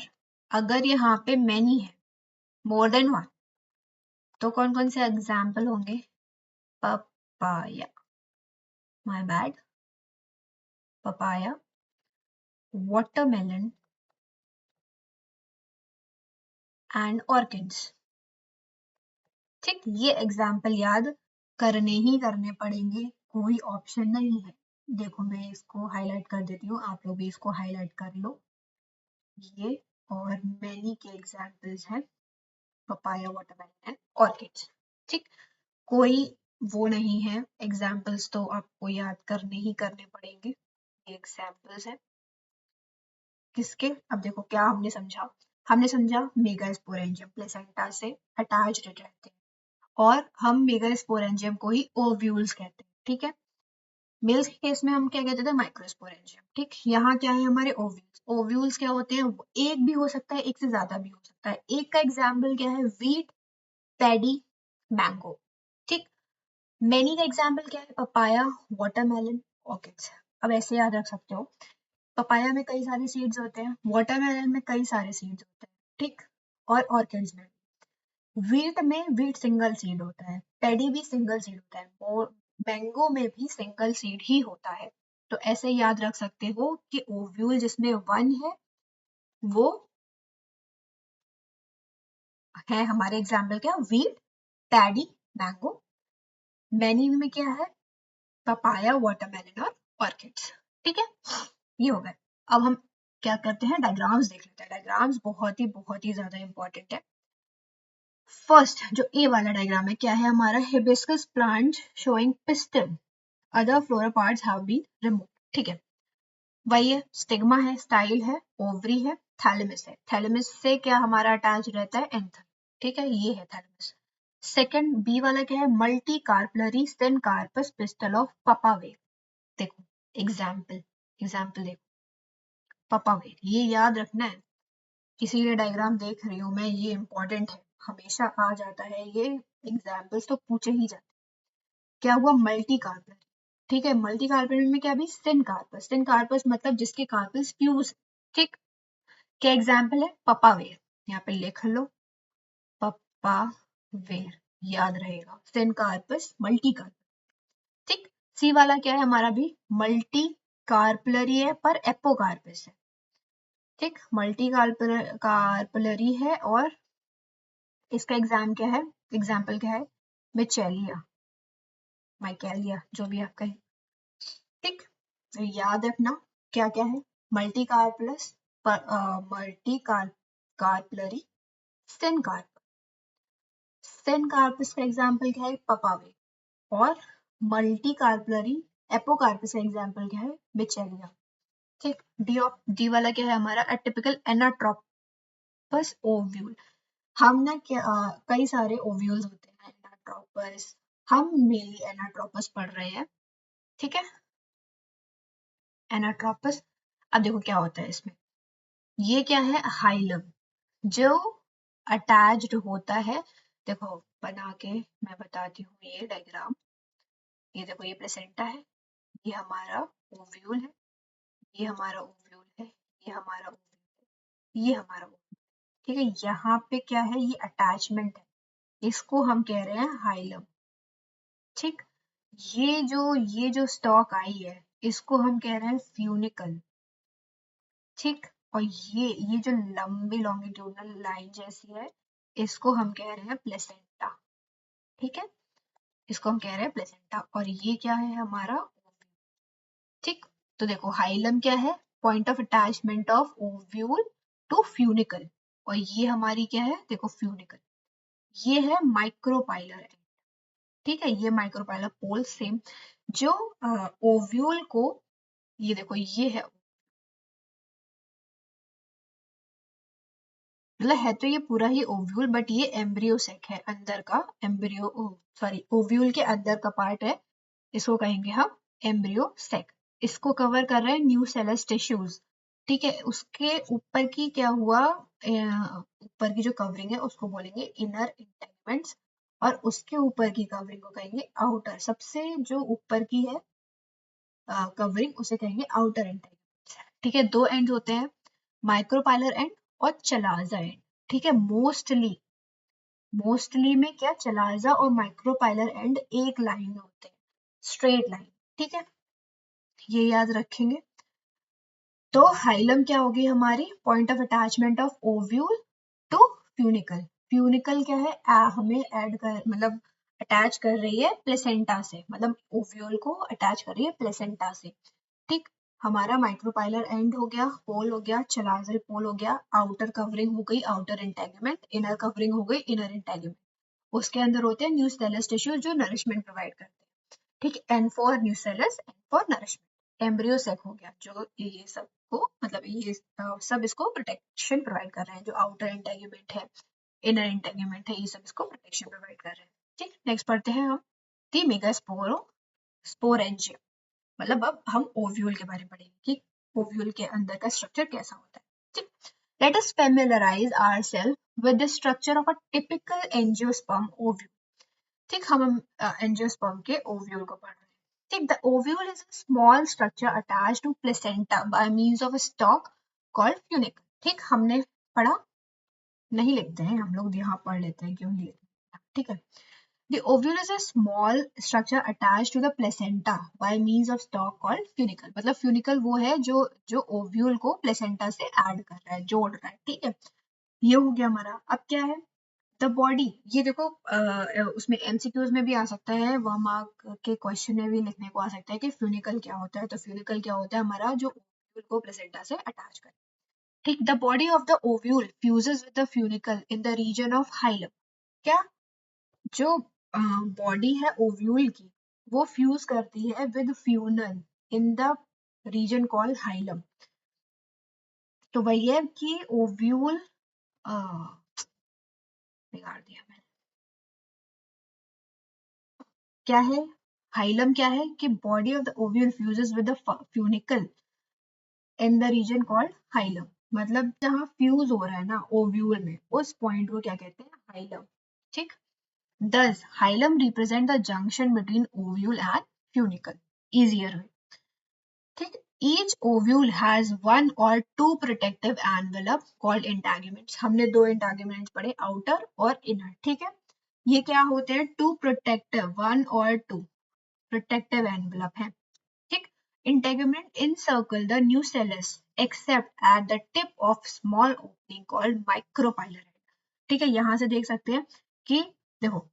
अगर यहाँ पे मैनी है, मोर देन वन, तो कौन कौन से एग्जाम्पल होंगे, papaya, my bad, papaya, watermelon and orchids, ठीक। ये एग्जाम्पल याद करने ही करने पड़ेंगे, कोई ऑप्शन नहीं है। देखो मैं इसको हाईलाइट कर देती हूँ, आप लोग भी इसको हाईलाइट कर लो। ये और मैनी के एग्जाम्पल्स हैं, पपाया, वाटरमेलन एंड ऑर्किड्स, ठीक। कोई वो नहीं है, एग्जाम्पल्स तो आपको याद करने ही करने पड़ेंगे, ये एग्जाम्पल्स है। किसके? अब देखो क्या हमने समझा मेगास्पोरेंजियम प्लेसेंटा से अटैच्ड रहते हैं, और हम मेगास्पोरेंजियम को ही ओव्यूल्स कहते हैं, ठीक है। मेल्स के केस में हम क्या कहते थे? माइक्रोस्पोरेंजियम, ठीक। यहाँ क्या है हमारे ओव्यूल्स। ओव्यूल्स क्या होते हैं? एक भी हो सकता है, एक से ज्यादा भी हो सकता है। एक का एग्जाम्पल क्या है? व्हीट, पैडी, मैंगो, ठीक। मैनी का एग्जाम्पल क्या है? Papaya, watermelon, orchids. अब ऐसे याद रख सकते हो, पपाया में कई सारे सीड्स होते हैं, वाटरमेलन में कई सारे सीड्स होते हैं, ठीक। और ऑर्किड्स में, व्हीट सिंगल सीड होता है, पैडी भी सिंगल सीड होता है, और मैंगो में भी सिंगल सीड ही होता है। तो ऐसे याद रख सकते हो कि ओव्यूल जिसमें वन है वो है हमारे एग्जाम्पल क्या? Wheat, paddy, mango. मैनी में क्या है? पपाया, वाटरमेलन और ऑर्किड्स, ठीक है। ये हो गए। अब हम क्या करते हैं? डायग्राम्स देख लेते हैं। डायग्राम्स बहुत ही ज्यादा इंपॉर्टेंट है। फर्स्ट जो ए वाला डायग्राम है, क्या है हमारा? Hibiscus plant showing pistil, other floral parts have been removed, ठीक है। वही है, स्टिग्मा है, स्टाइल है, ओवरी है, थैलेमस है। थैलेमस से क्या हमारा अटैच रहता है? एंथर, ठीक है, ये है थैलेमस। सेकंड बी वाला क्या है? Multicarpellary syncarpous pistil of Papaver. देखो एग्जाम्पल देखो, पपावे, ये याद रखना है, इसीलिए डायग्राम देख रही हूँ मैं, ये इंपॉर्टेंट है, हमेशा आ जाता है ये, एग्जाम्पल्स तो पूछे ही जाते हैं। क्या हुआ? मल्टी कार्पल, ठीक है। मल्टी कार्पल में क्या भी? सिन कार्पस मतलब जिसके कार्पल्स फ्यूज, ठीक। क्या एग्जाम्पल है? पपावेर, यहाँ पे लिख लो, पपावेर, याद रहेगा, सिन कार्पस, मल्टी कार्पल, ठीक। सी वाला क्या है हमारा? भी मल्टी कार्पलरी है पर एपोकार्पस है, ठीक। मल्टी कार्पलरी है, और इसका एग्जाम्पल क्या है? मिचेलिया, माइकेलिया, जो भी आप कहें, ठीक। तो याद रखना क्या क्या है? Multicarpellous, multicarpellary, syncarp, syncarpous का एग्जाम्पल क्या है? पपावे। और मल्टी कार्पलरी एपोकार्पस का एग्जाम्पल क्या है? मिचेलिया, ठीक। डी वाला क्या है हमारा? Atypical anatropous ovule. हम ना क्या कई सारे ओव्यूल्स होते हैं, एनाट्रोपस, हम मेनली एनाट्रोपस पढ़ रहे हैं, ठीक है। एनाट्रोपस, अब देखो क्या होता है इसमें, ये क्या है? हाइलम, जो अटैच्ड होता है। देखो बना के मैं बताती हूँ ये डायग्राम। ये देखो, ये प्लेसेंटा है, ये हमारा ओव्यूल है, ये हमारा ओव्यूल है, ये हमारा ओव्यूल है, ये हमारा ओव्यूल, ठीक है। यहाँ पे क्या है? ये अटैचमेंट है, इसको हम कह रहे हैं हाइलम, ठीक। ये जो स्टॉक आई है, इसको हम कह रहे हैं फ्यूनिकल, ठीक। और ये जो लंबी लॉन्गिट्यूडनल लाइन जैसी है, इसको हम कह रहे हैं प्लेसेंटा, ठीक है। इसको हम कह रहे हैं प्लेसेंटा, और ये क्या है हमारा? ठीक। तो देखो हाइलम क्या है? Point of attachment of ovule to funicle, और ये हमारी क्या है? देखो फ्यूनिकल, ये है माइक्रोपाइलर एंड, ठीक है। ये माइक्रोपाइलर पोल सेम, जो ओव्यूल को, ये देखो ये है, मतलब है तो ये पूरा ही ओव्यूल, बट ये एम्ब्रियो सेक है, अंदर का एम्ब्रियो, सॉरी, ओव्यूल के अंदर का पार्ट है, इसको कहेंगे हम एम्ब्रियो सेक। इसको कवर कर रहे हैं न्यूसेलस टिश्यूज, ठीक है। उसके ऊपर की क्या हुआ? ऊपर की जो कवरिंग है उसको बोलेंगे इनर इंटेगमेंट्स, और उसके ऊपर की कवरिंग को कहेंगे आउटर, सबसे जो ऊपर की है कवरिंग, उसे कहेंगे आउटर इंटेगमेंट्स, ठीक है। दो एंड होते हैं, माइक्रोपाइलर एंड और चलाजा एंड, ठीक है। मोस्टली में क्या? चलाजा और माइक्रोपाइलर एंड एक लाइन में होते हैं, स्ट्रेट लाइन, ठीक है। ये याद रखेंगे। तो हाइलम क्या होगी हमारी? Point of attachment of ovule to funicle. Funicle क्या है? हमें ऐड कर, मतलब अटैच कर रही है प्लेसेंटा से, मतलब ओव्यूल को अटैच कर रही है प्लेसेंटा से, ठीक। हमारा माइक्रोपाइलर एंड हो गया, पोल हो गया, चलाजल पोल हो गया, आउटर कवरिंग हो गई आउटर इंटेगमेंट, इनर कवरिंग हो गई इनर इंटेगमेंट। उसके अंदर होते हैं न्यूसेलस टिश्यू जो नरिशमेंट प्रोवाइड करते हैं, ठीक। N for nucellus, N for nourishment. Embryo sac हो गया जो ये सब को, मतलब ये सब इसको प्रोटेक्शन प्रोवाइड कर रहे हैं। जो आउटर इंटेगुमेंट है, इनर इंटेगुमेंट है, ये सब इसको प्रोटेक्शन प्रोवाइड कर रहे हैं। ठीक, नेक्स्ट पढ़ते हैं हम दी मेगास्पोरेंजियम। मतलब अब हम ओव्यूल के बारे में पढ़ेंगे कि ओव्यूल के अंदर का स्ट्रक्चर कैसा होता है। ठीक, let us familiarize ourselves with the structure of a typical angiosperm ovule. ठीक, हम एंजियोस्पर्म के ओव्यूल को पढ़ रहे हैं। ठीक, the ovule is a small structure attached to placenta by means of a stalk called funicle. ठीक, हमने पढ़ा, नहीं लिखते हैं हम लोग, यहाँ पढ़ लेते हैं, क्यों नहीं लिखते हैं। ठीक है, the ovule is a small structure attached to the placenta by means of stalk called funicle। मतलब funicle वो है जो ओव्यूल को प्लेसेंटा से ऐड कर रहा है, जोड़ रहा है। ठीक है, ये हो गया हमारा। अब क्या है द बॉडी, ये देखो उसमें एमसीक्यूज में भी आ सकता है, 1 मार्क के क्वेश्चन में भी लिखने को आ सकता है कि फ्यूनिकल क्या होता है। तो फ्यूनिकल क्या होता है हमारा, जो ओव्यूल को प्लेसेंटा से अटैच करे। ठीक, the body of the ovule fuses with the funicle in the region of hilum. क्या, जो बॉडी है ओव्यूल की, वो फ्यूज करती है with funnel in the reason called hilum. तो वही है कि ओव्यूल बिगाड़ दिया मैंने, क्या है हाइलम, क्या है कि body of the ovule fuses with the funicle in the reason called hilum. मतलब जहाँ फ्यूज हो रहा है ना ओव्यूल में, उस पॉइंट को क्या कहते हैं, हाइलम। ठीक, thus hilum represent the junction between ovule and funicle, easier way। ठीक, each ovule has one or two protective envelope called integuments। हमने 2 इंटेगुमेंट्स पढ़े, आउटर और इनर। ठीक है, ये क्या होते हैं, टू प्रोटेक्टिव, 1 और 2 प्रोटेक्टिव एनवेलप है। ठीक, integument encircle the nucellus except at the tip of small opening called micropylar। ठीक है, यहाँ से देख सकते हैं कि देखो,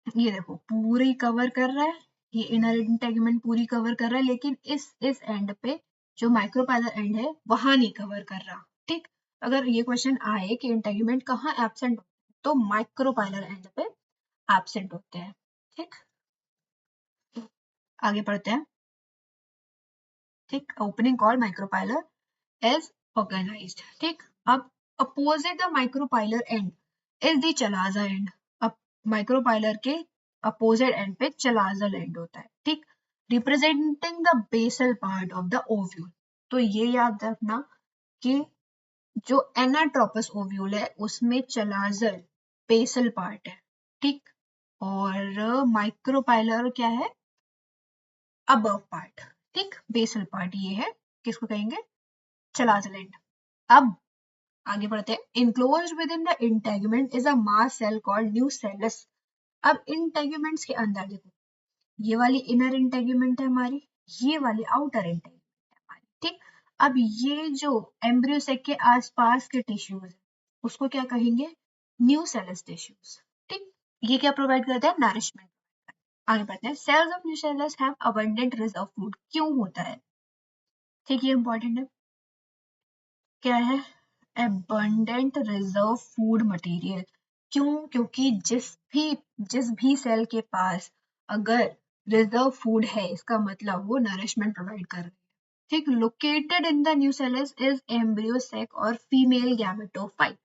ये देखो पूरी कवर कर रहा है, ये इनर इंटेगुमेंट पूरी कवर कर रहा है, लेकिन इस एंड पे जो माइक्रोपाइलर एंड है वहां नहीं कवर कर रहा। ठीक, अगर ये क्वेश्चन आए कि इंटेगुमेंट कहाँ एब्सेंट होते हैं, तो माइक्रोपाइलर एंड पे एब्सेंट होते हैं। ठीक, आगे पढ़ते हैं। ठीक, opening called micropylar is organised. ठीक, अब opposite the micropylar end is the chalaza end. अब माइक्रोपाइलर के अपोजिट एंड पे चलाजल एंड होता है। ठीक, representing the basal part of the ovule. तो ये याद रखना कि जो एनाट्रोपस ओव्यूल है उसमें चलाजल बेसल पार्ट है। ठीक, और माइक्रोपाइलर क्या है, अबव पार्ट। ठीक, बेसल पार्ट ये है, किसको कहेंगे, चलाजल एंड। अब आगे बढ़ते हैं। Enclosed within the integument is a mass cell called nucellus. अब इंटेगुमेंट्स के अंदर देखो, ये वाली इनर इंटेगुमेंट है हमारी, ये वाली आउटर इंटेगुमेंट है हमारी। ठीक, अब ये जो एम्ब्रियो सेक के आसपास के टिश्यूज है उसको क्या कहेंगे, न्यूसेलस टिश्यूज। ठीक, ये क्या प्रोवाइड करता है, नरिशमेंट। आगे बढ़ते हैं। Cells of nucellus have abundant reserve food. क्यों होता है, ठीक, ये इंपॉर्टेंट है। क्या है, abundant रिजर्व फूड मटेरियल। क्यों, क्योंकि जिस भी सेल के पास अगर रिजर्व फूड है, इसका मतलब वो नरिशमेंट प्रोवाइड कर रही है। ठीक, located in the nucellus is embryo sac और फीमेल गैमेटोफाइट।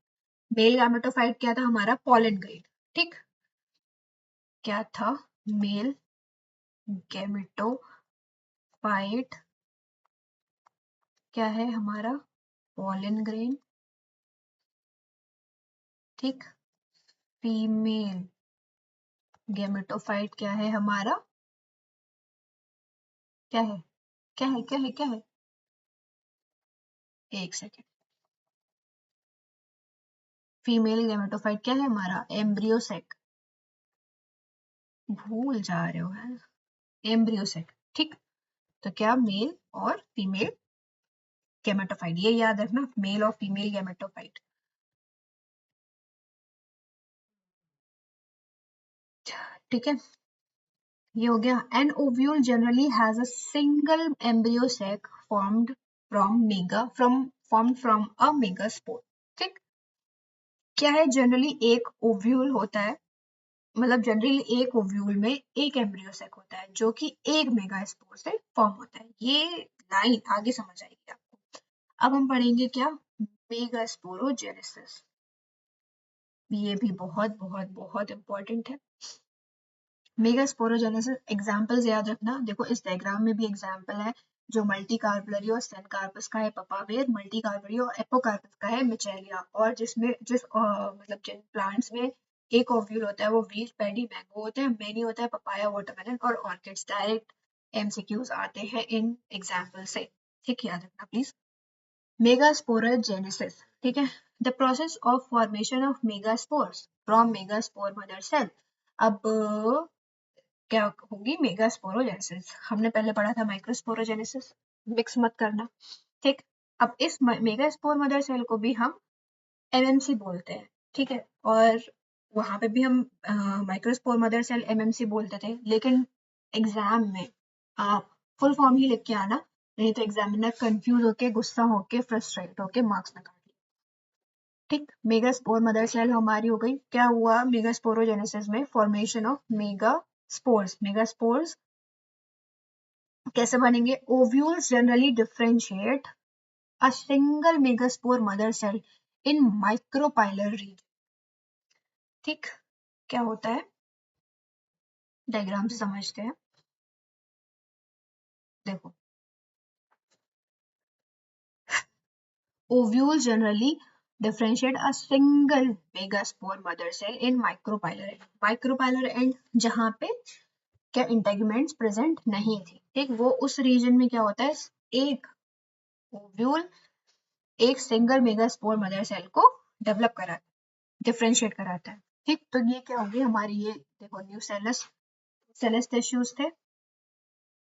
मेल गैमेटोफाइट क्या था हमारा, पॉलन ग्रेन। ठीक, क्या था, मेल गैमेटोफाइट क्या है हमारा, पॉलन ग्रेन। ठीक, फीमेल गैमेटोफाइट क्या है हमारा, क्या है, क्या है, क्या है, क्या है, एक सेकेंड। फीमेल गैमेटोफाइट क्या है हमारा, एम्ब्रियोसेक। भूल जा रहे हो है, एम्ब्रियोसेक। ठीक, तो क्या, मेल और फीमेल गैमेटोफाइट, ये याद रखना, मेल और फीमेल गैमेटोफाइट। ठीक है, ये हो गया। An ovule generally has a single embryo sac formed from a megaspore. ठीक, क्या है, जनरली एक ओव्यूल होता है, मतलब जनरली एक ओव्यूल में एक एम्ब्रियोसेक होता है जो कि एक मेगास्पोर से फॉर्म होता है। ये लाइन आगे समझ आएगी आपको। अब हम पढ़ेंगे क्या, मेगास्पोरोजेनेसिस। ये भी बहुत बहुत बहुत इंपॉर्टेंट है। मेगास्पोरोजेनेसिस एग्जांपल्स याद रखना। देखो इस डायग्राम में भी एग्जांपल है, जो मल्टी कार्बलरी और सेनकार्पस का है पपावेर, मल्टी कार्बलरी और एपोकार्पस का है मिचेलिया, और जिसमें मतलब जिन प्लांट्स में एक ओव्यूल होता है वो व्हीट, पैडी, मैंगो होते हैं, मेनी होता है पपाया, वाटरमेलन और ऑर्किड्स। डायरेक्ट एमसीक्यूज आते हैं इन एग्जांपल से, ठीक याद रखना प्लीज। मेगास्पोरोजेनेसिस, ठीक है, the process of formation of megaspores from megaspore mother cell. अब क्या होगी मेगास्पोरोजेनेसिस, हमने पहले पढ़ा था माइक्रोस्पोरोजेनेसिस, मिक्स मत करना, ठीक। अब इस मेगास्पोर मदर सेल को भी हम एमएमसी बोलते हैं, ठीक है, और वहां पे भी हम माइक्रोस्पोर मदर सेल एमएमसी बोलते थे, लेकिन एग्जाम में आप फुल फॉर्म ही लिख के आना, नहीं तो एग्जामिनर कंफ्यूज होके, गुस्सा होके, फ्रस्ट्रेट होके मार्क्स ना काट ले, ठीक। मेगास्पोर मदर सेल हमारी हो गई। क्या हुआ मेगास्पोरोजेनेसिस में, फॉर्मेशन ऑफ मेगास्पोर्स। मेगास्पोर्स कैसे बनेंगे, ovules generally differentiate a single megaspore mother cell in micropylar region, ठीक। क्या होता है, डायग्राम से समझते हैं। देखो ovules generally differentiate a single megaspore mother cell in micropylar end। micropylar end जहां पे क्या इंटेगमेंट्स प्रेजेंट नहीं थी, ठीक, वो उस रीजन में क्या होता है, एक ओव्यूल एक सिंगल मेगास्पोर मदर सेल को डेवलप कराता है, डिफरेंशिएट कराता है, ठीक। तो ये क्या होगी हमारी, ये देखो न्यू सेलस टिश्यूज थे,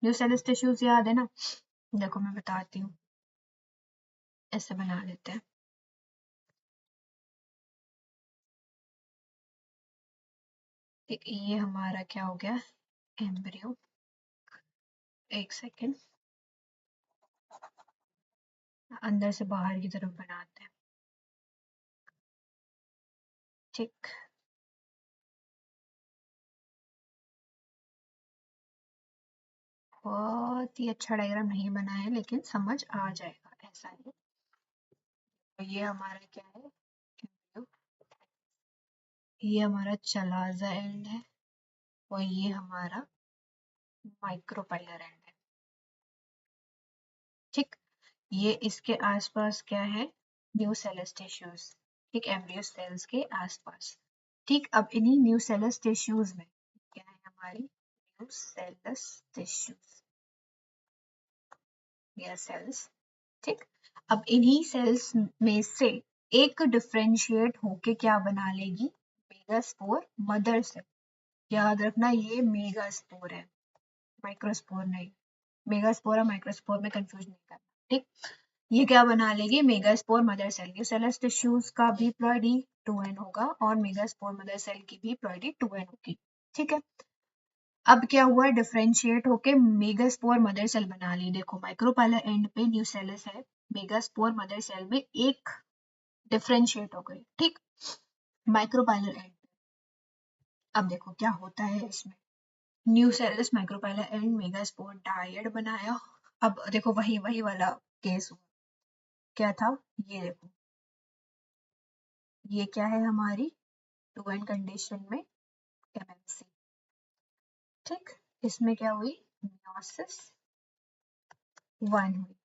न्यू सेलस टिश्यूज याद है ना। देखो मैं बताती हूँ, ऐसे बना लेते हैं, ठीक। ये हमारा क्या हो गया, एम्ब्रियो, एक सेकेंड, अंदर से बाहर की तरफ बनाते हैं, ठीक। बहुत ही अच्छा डायग्राम नहीं बना है, लेकिन समझ आ जाएगा, ऐसा है। तो ये हमारा क्या है, ये हमारा चलाजा एंड है, और ये हमारा माइक्रोपाइलर एंड है, ठीक। ये इसके आसपास क्या है, न्यू सेलस टिश्यूज, ठीक, एम्ब्रियो सेल्स के आसपास, ठीक। अब इन्हीं न्यू सेलस टिश्यूज में क्या है, हमारी न्यू सेलस टिश्यूज या सेल्स, ठीक। अब इन्हीं सेल्स में से एक डिफरेंशिएट होके क्या बना लेगी, मेगास्पोर मदर सेल। याद रखना ये मेगास्पोर है, माइक्रोस्पोर नहीं, मेगास्पोर और माइक्रोस्पोर में कंफ्यूज नहीं करना, ठीक। ये क्या बना लेगी, मेगास्पोर मदर सेल। ये सेलस टिश्यूज का भी प्लॉइडी 2n होगा और मेगास्पोर मदर सेल की भी प्लॉइडी 2n होगी, ठीक है। अब क्या हुआ, डिफरेंशिएट होके मेगास्पोर मदर सेल बना ली। देखो माइक्रोपाइलर एंड पे न्यूसेलस है, मेगास्पोर मदर सेल में एक डिफरेंशिएट हो गई, ठीक, माइक्रोपाइलर एंड। अब देखो क्या होता है इसमें, nucellus micropylar end megaspore dyad बनाया। अब देखो वही वही वाला केस हुआ, क्या था, ये देखो, ये क्या है हमारी 2n कंडीशन में एमएमसी, ठीक। इसमें क्या हुई, मियोसिस 1 हुई,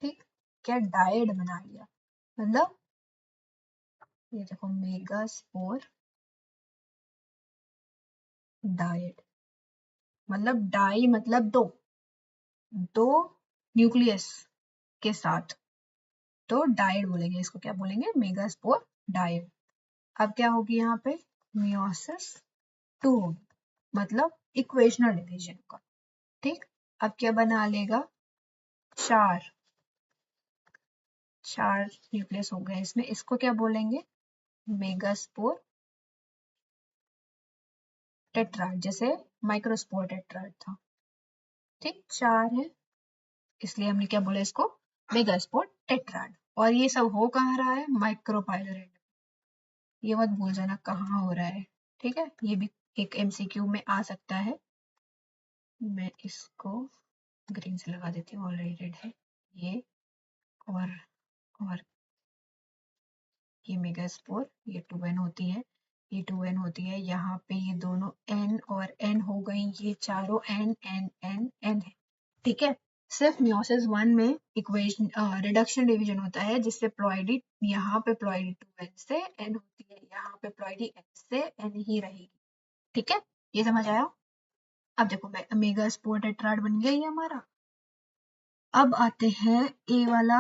ठीक। क्या डायड बना लिया, मतलब ये देखो मेगास्पोर डायड, मतलब डाई मतलब दो, दो न्यूक्लियस के साथ, तो डायड बोलेंगे इसको, क्या बोलेंगे, मेगास्पोर डायड। अब क्या होगी यहाँ पे, मियोसिस 2 होगी, मतलब इक्वेशनल डिवीजन का, ठीक। अब क्या बना लेगा, चार चार न्यूक्लियस हो गए इसमें, इसको क्या बोलेंगे, मेगास्पोर टेट्राड, जैसे माइक्रोस्पोर टेट्राड था, ठीक। चार है, इसलिए हमने क्या बोला इसको, मेगास्पोर टेट्राड। और ये सब हो कहाँ रहा है, माइक्रोपाइलर एंड, ये मत भूल जाना कहाँ हो रहा है, ठीक है। ये भी एक एमसीक्यू में आ सकता है। मैं इसको ग्रीन से लगा देती हूँ, ऑलरेडी रेड है ये, और ये मेगास्पोर, ये 2n होती है, ये 2n होती है, यहाँ पे ये दोनों n और n हो गई, ये चारों n n n n है, ठीक है। सिर्फ मियोसिस 1 में इक्वेशन रिडक्शन डिवीजन होता है, जिससे प्लॉइडी यहाँ पे प्लॉइडी 2n से n होती है, यहाँ पे प्लॉइडी n से n ही रहेगी, ठीक है, ये समझ आया। अब देखो मेगास्पोर टेट्राड बन गया ये हमारा। अब आते हैं ए वाला,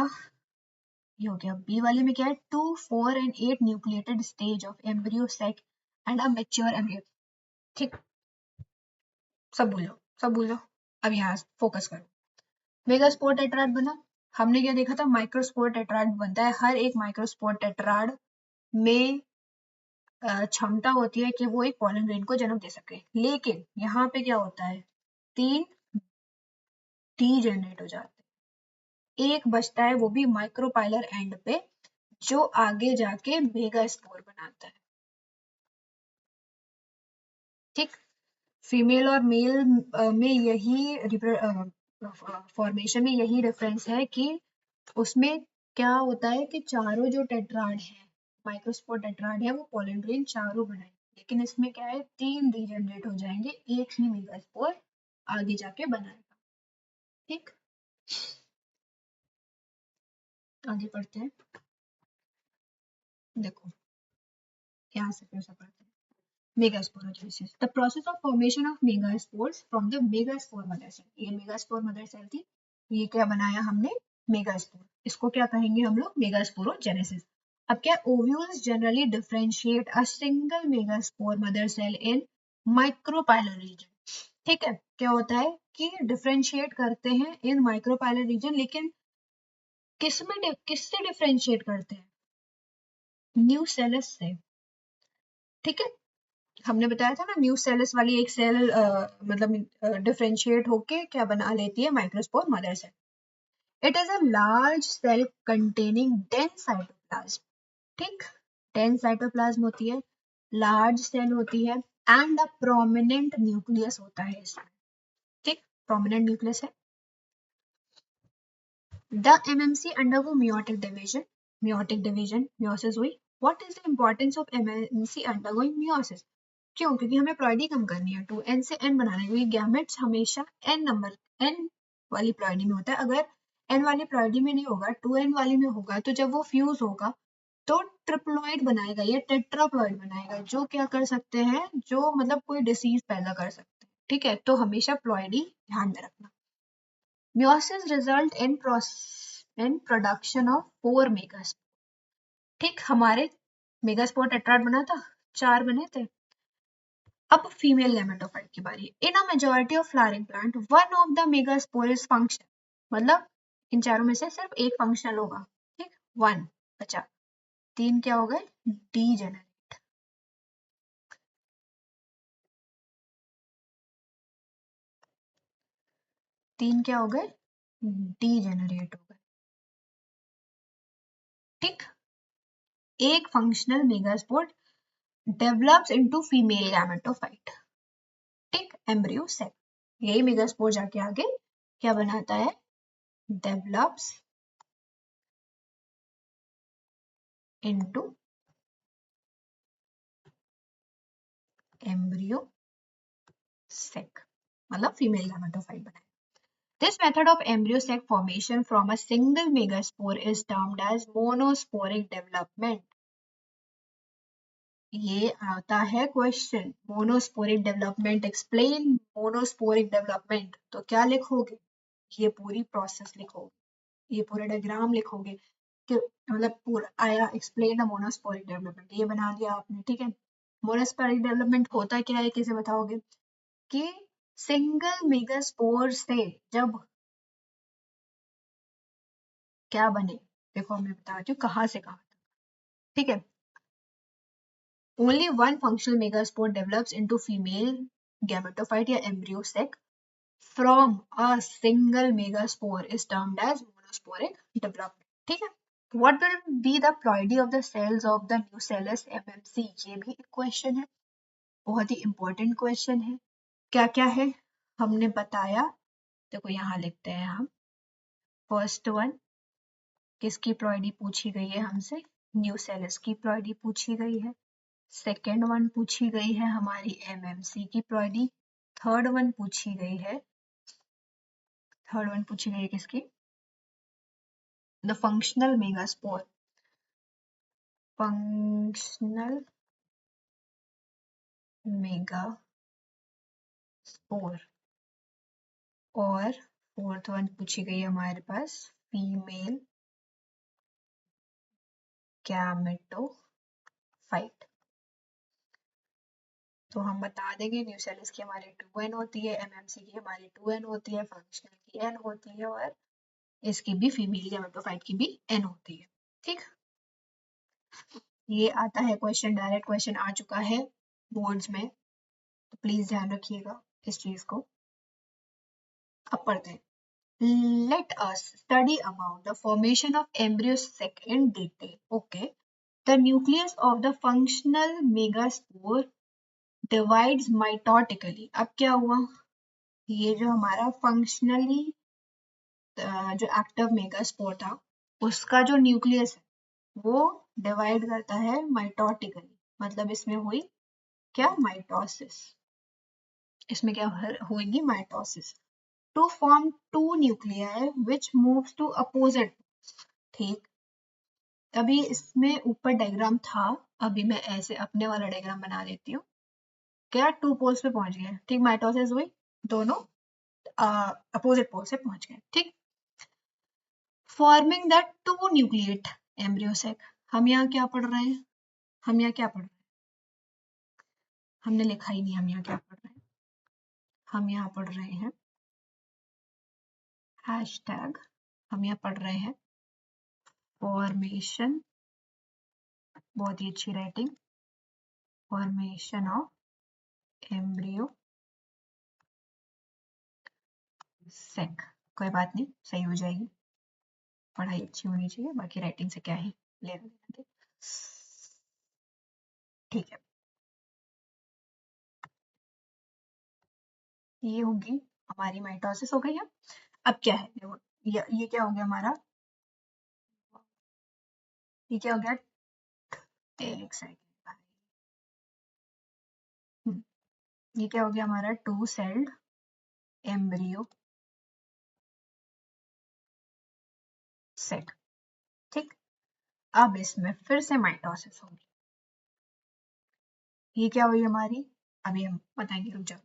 ये हो गया। बी वाले में क्या है, 2, 4 and 8 nucleated stage of embryo sac and a mature embryo, ठीक, सब भूल जाओ, सब भूल जाओ। अब यहाँ फोकस करो, मेगास्पोर टेट्राड बना, हमने क्या देखा था, माइक्रोस्पोर टेट्राड बनता है। हर एक माइक्रोस्पोर टेट्राड में क्षमता होती है कि वो एक पॉलन ग्रेन को जन्म दे सके, लेकिन यहाँ पे क्या होता है, 3 डी जनरेट हो जाते हैं, एक बचता है, वो भी माइक्रोपाइलर एंड पे, जो आगे जाके मेगास्पोर बनाता है, ठीक। फीमेल और मेल में यही फॉर्मेशन में यही डिफरेंस है कि उसमें क्या होता है कि चारों जो टेट्राड है, माइक्रोस्पोर टेट्राड है, वो पॉलन ग्रेन चारों बनाएंगे, लेकिन इसमें क्या है, 3 रीजनरेट हो जाएंगे, एक ही मेगास्पोर आगे जाके बनाएगा, ठीक। आगे पढ़ते हैं, देखो यहाँ से फिर से पढ़ते हैं। Megasporogenesis, the process of formation of megaspores from the megaspore mother cell। ये megaspore mother cell थी, ये क्या बनाया हमने, megaspore, इसको क्या कहेंगे हम लोग, megasporogenesis। अब क्या, ovules generally differentiate a single megaspore mother cell in micropylar region, ठीक है। क्या होता है कि डिफरेंशिएट करते हैं इन माइक्रोपाइलर रीजन, लेकिन किससे डिफरेंशिएट करते हैं, न्यूसेलस से, ठीक है। हमने बताया था ना, न्यू सेल्स वाली एक सेल मतलब डिफरेंशिएट होके क्या बना लेती है, microspore mother cell. It is a large cell containing dense cytoplasm, ठीक, डेंस साइटोप्लाज्म होती है, लार्ज सेल होती है, एंड अ प्रोमिनेंट न्यूक्लियस होता है इसमें, ठीक, प्रोमिनेंट न्यूक्लियस है। The MMC undergo meiotic division, meiosis हुई। What is the importance of MMC undergoing meiosis, क्यों, क्योंकि हमें प्लॉइडी कम करनी है, 2n से n बनाना है, क्योंकि गैमेट्स हमेशा n वाली प्लॉइडी में होता है। अगर n वाली प्लॉइडी में नहीं होगा, 2n वाली में होगा, तो जब वो फ्यूज होगा तो ट्रिप्लॉइड बनाएगा, ये टेट्राप्लॉइड बनाएगा, जो क्या कर सकते हैं, जो मतलब कोई डिसीज पैदा कर सकते हैं, ठीक है। तो हमेशा प्लॉइडी ध्यान में रखना। Meiosis result in production of 4 megaspore, ठीक, हमारे मेगास्पोर टेट्राड बना था, 4 बने थे। अब फीमेल गैमेटोफाइट की बारी। In a majority of flowering plant one of the megaspore is function, मतलब इन चारों में से सिर्फ एक फंक्शनल होगा, ठीक, 1 बचा, 3 क्या हो गए, डीजेनरेट, 3 क्या हो गए, डीजेनरेट हो गए, ठीक। एक functional megaspore develops into female gametophyte, ठीक, एम्ब्रियो सेल, यही मेगास्पोर जाके आगे क्या बनाता है, डेवलप्स इनटू एम्ब्रियो सेक, मतलब फीमेल गैमेटोफाइट बनाए। This method of embryo sac formation from a single megaspore is termed as monosporic development। ये आता है question, monosporic development, explain monosporic development, तो क्या लिखोगे, ये पूरी प्रोसेस लिखोगे, ये पूरा डायग्राम लिखोगे कि मतलब पूरा आया, एक्सप्लेन द मोनोस्पोरिक डेवलपमेंट, ये बना दिया आपने, ठीक है। मोनोस्पोरिक डेवलपमेंट होता क्या है, कैसे बताओगे, कि सिंगल मेगास्पोर से जब क्या बने, देखो मैं बताती हूँ कहाँ से कहाँ, ठीक है। Only one functional megaspore develops into female gametophyte या embryo sac from a single megaspore is termed as monosporic development, ठीक है। What will be the ploidy of the cells of the nucellus MMC, ये भी एक question है, बहुत ही important question है। क्या क्या है हमने बताया, देखो यहाँ लिखते हैं हम, फर्स्ट वन किसकी प्लॉइडी पूछी गई है हमसे? न्यूसेलस की प्लॉइडी पूछी गई है। सेकेंड वन पूछी गई है हमारी एमएमसी की प्लॉइडी। थर्ड वन पूछी गई है किसकी? The functional megaspore. Functional megaspore. और फोर्थ वन पूछी गई है हमारे पास फीमेल गैमेटोफाइट। तो हम बता देंगे न्यूसेलस की हमारी 2n होती है, एमएमसी की हमारी 2n होती है, फंक्शनल की n होती है और इसकी भी फीमेल गैमेटोफाइट की भी n होती है। ठीक, ये आता है क्वेश्चन, डायरेक्ट क्वेश्चन आ चुका है बोर्ड्स में, तो प्लीज ध्यान रखिएगा इस चीज को। अब पढ़ते हैं। Let us study about the formation of embryo sac in detail. Okay. The nucleus of the functional megaspore divides mitotically. अब क्या हुआ? ये जो हमारा फंक्शनली जो एक्टिव मेगास्पोर था उसका जो न्यूक्लियस है वो डिवाइड करता है माइटोटिकली। मतलब इसमें हुई क्या? माइटोसिस। इसमें क्या होगी? Mitosis. To form two nuclei which moves to opposite. ठीक, अभी इसमें ऊपर डायग्राम था, अभी मैं ऐसे अपने वाला डायग्राम बना देती हूँ। क्या? टू पोल्स पे पहुंच गए। ठीक, माइटोसिस हुई, दोनों अपोजिट पोल से पहुंच गए। ठीक, forming that two nucleate embryo sac. हम यहाँ क्या पढ़ रहे हैं? हम यहाँ क्या पढ़ रहे हैं? हमने लिखा ही नहीं हम यहाँ क्या पढ़ रहे हैं। हम यहाँ पढ़ रहे हैं हैशटैग, हम यहाँ पढ़ रहे हैं फॉर्मेशन, बहुत ही अच्छी writing, formation of embryo sac. कोई बात नहीं, सही हो जाएगी, पढ़ाई अच्छी होनी चाहिए, बाकी राइटिंग से क्या ही लेना देना। ठीक है, ये होगी हमारी माइटोसिस हो गई है। अब क्या है? देखो, ये क्या हो गया हमारा? ये क्या हो गया? एक सेकेंड, ये क्या हो गया हमारा? Two celled embryo sac. ठीक, अब इसमें फिर से माइटोसिस होगी। ये क्या हुई हमारी? अभी हम बताएंगे, रुक जाओ।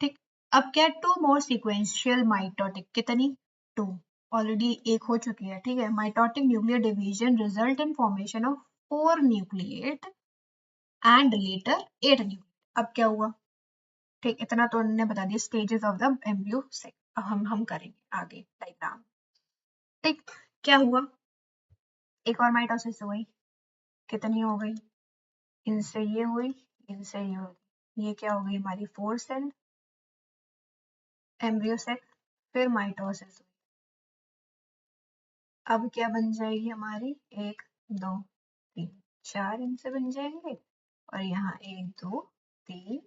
ठीक, अब क्या? Two more sequential mitotic. कितनी? टू। ऑलरेडी एक हो चुकी है। ठीक है, mitotic nuclear division result in formation of 4 nucleate and later 8 nucleate. अब क्या हुआ? ठीक, इतना तो उन्होंने बता दिया stages of the embryo sac. अब हम करेंगे आगे डायग्राम। ठीक, क्या हुआ? एक और माइटोसिस हुई। कितनी हो गई? इनसे ये हुई, इनसे ये हुई। ये क्या हो गई हमारी? 4 सेल एम्ब्रियो सेक। फिर माइटोसिस हुई। अब क्या बन जाएगी हमारी? 1 2 3 4 इनसे बन जाएंगे और यहाँ 1 2 3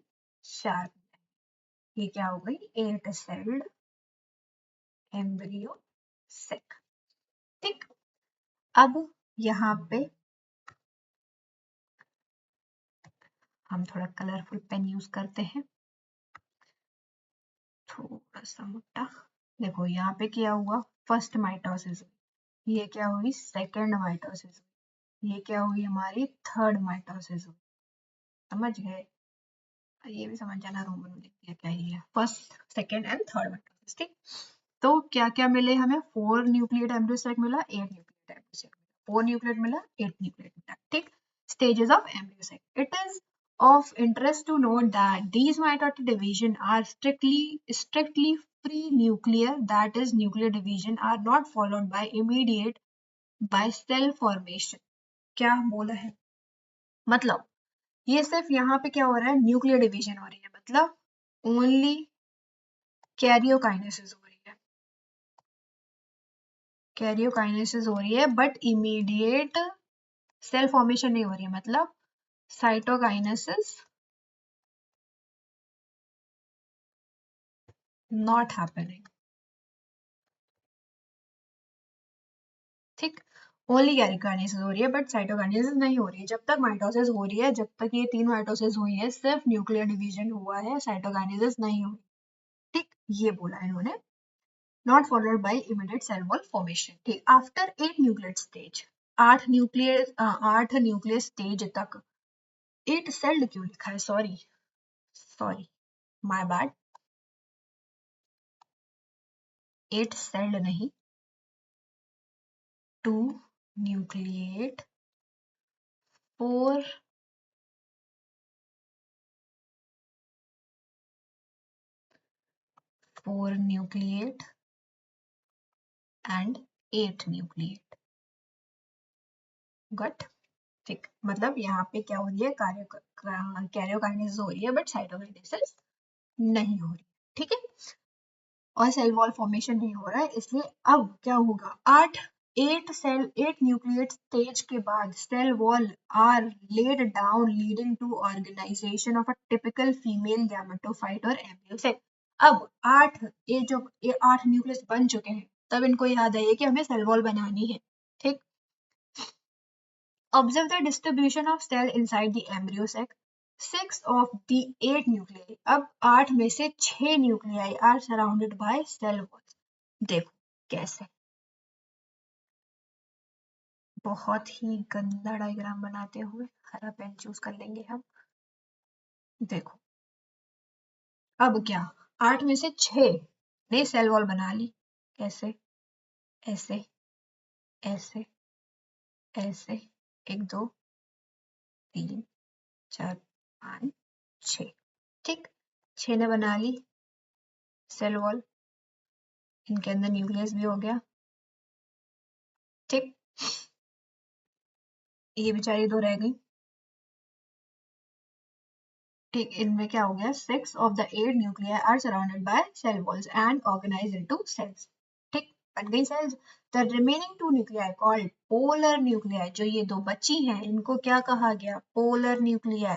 4। ये क्या हो गई? 8 सेल्ड एम्ब्रियो सेक। ठीक, अब यहाँ पे हम थोड़ा कलरफुल पेन यूज करते हैं, थोड़ा सा मोटा। देखो यहाँ पे क्या हुआ? फर्स्ट माइटोसिस हुई। ये क्या हुई? सेकेंड माइटोसिस हुई। ये क्या हुई हमारी? थर्ड माइटोसिस हुई। समझ गए? ये भी समझ जाना, रोमन में लिख दिया क्या ही है, first second and third mitosis. ठीक, तो क्या क्या मिले हमें? 4 न्यूक्लिएट एम्ब्रियो सेक मिला, 8 न्यूक्लिएट एम्ब्रियो सेक मिला, 4 न्यूक्लिएट मिला, 8 न्यूक्लिएट मिला। ठीक, stages of embryo sac. It is of interest to note that these mitotic division are strictly free nuclear, that is nuclear division are not followed by immediate by cell formation. क्या बोला है? मतलब ये सिर्फ यहाँ पे क्या हो रहा है? न्यूक्लियर डिवीजन हो रही है, मतलब ओनली कैरियोकाइनेसिस हो रही है, कैरियोकाइनेसिस हो रही है, बट इमीडिएट सेल फॉर्मेशन नहीं हो रही है। मतलब साइटोकाइनेसिस not happening. ठीक, ओनली कैरियोकाइनेसिस हो रही है बट साइटोकाइनेसिस नहीं हो रही है। जब तक माइटोसिस हो रही है, जब तक ये 3 माइटोसिस हुई है, सिर्फ न्यूक्लियर डिवीजन हुआ है, साइटोकाइनेसिस नहीं हुई। ठीक, ये बोला इन्होंने, not followed by immediate cell wall formation. ठीक, after 8 nuclear stage, 8 nuclear stage तक 8 सेल्ड क्यों लिखा है, sorry sorry my bad, 8 celled नहीं, 2 न्यूक्लिएट 4 न्यूक्लिएट एंड 8 न्यूक्लिएट। गट, ठीक, मतलब यहाँ पे क्या हो रही है, कैरियोकाइनेसिस हो रही है बट साइटोकाइनेसिस नहीं हो रही। ठीक है, और सेल वॉल फॉर्मेशन नहीं हो रहा है, इसलिए अब क्या होगा, 8 न्यूक्लिएट स्टेज के बाद cell wall are laid down leading to organisation of a typical female gametophyte और एम्ब्रियो सेल। अब 8 न्यूक्लियस बन चुके हैं, तब इनको याद है कि हमें सेल वॉल बनानी है। ठीक, observe the distribution of cell inside the embryo sac. 6 of the 8 nuclei, अब 8 में से 6 nuclei are surrounded by cell walls। देखो कैसे, बहुत ही गंदा डायग्राम बनाते हुए हरा पेन चूज कर लेंगे हम। देखो अब क्या, 8 में से 6 ने सेल वॉल बना ली, कैसे, ऐसे ऐसे ऐसे, 1 2 3 4 5 6। ठीक, 6 ने बना ली सेल वॉल, इनके अंदर न्यूक्लियस भी हो गया। ठीक, ये बेचारी 2 रह गई। ठीक, इनमें क्या हो गया, 6 of the 8 nuclei are surrounded by cell walls and organized into cells। ठीक, बन गई cells। The remaining 2 nuclei called polar nuclei, जो ये 2 बची हैं, इनको क्या कहा गया, polar nuclei।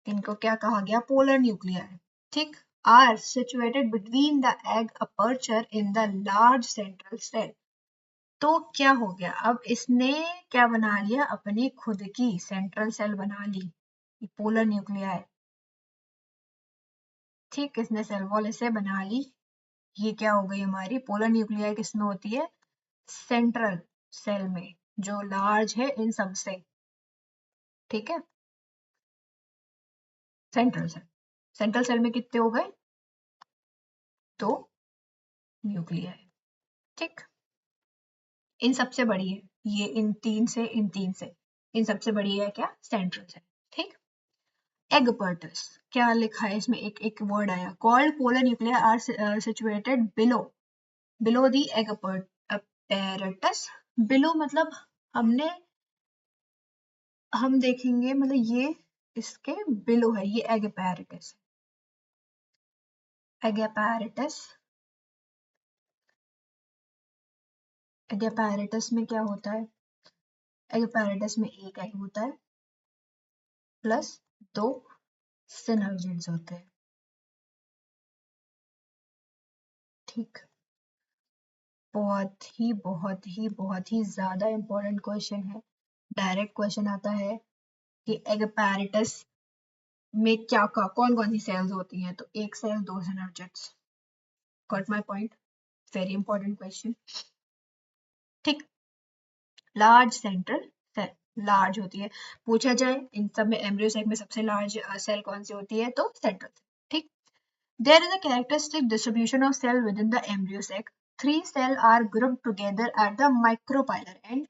इनको क्या कहा गया, polar nuclei। ठीक, are situated between the egg aperture in the large central cell। तो क्या हो गया, अब इसने क्या बना लिया, अपनी खुद की सेंट्रल सेल बना ली, पोलर न्यूक्लियाई। ठीक, इसने सेल वॉल इसे बना ली, ये क्या हो गई हमारी पोलर न्यूक्लियाई, किसमें होती है, सेंट्रल सेल में, जो लार्ज है इन सब से। ठीक है, सेंट्रल सेल में कितने हो गए, 2 न्यूक्लियाई। ठीक, इन सबसे बड़ी है ये, इन 3 से, इन सबसे बड़ी है क्या, सेंट्रल सेल। ठीक, एगपर्टस, क्या लिखा है इसमें, एक वर्ड आया, called polar nuclei are situated below the egg apparatus. Below मतलब हम देखेंगे, मतलब ये इसके बिलो है, ये एगपैरेटस। एगपैरेटस में क्या होता है, एगपैरेटस में एक एग होता है प्लस 2 सिनर्जिड्स होते हैं। ठीक, बहुत ही ज्यादा इंपॉर्टेंट क्वेश्चन है। डायरेक्ट क्वेश्चन आता है कि एगपैरेटस में क्या कौन कौन सी सेल्स होती हैं, तो एक cell 2 synergids. Got my point, very important question. ठीक, लार्ज सेंट्रल सेल, लार्ज होती है, पूछा जाए इन सब में एम्ब्रियो सेक में सबसे लार्ज सेल कौन सी होती है, तो सेंट्रल सेल। ठीक, there is a characteristic distribution of cell within the embryo sac. 3 cell are grouped together at the micropylar end.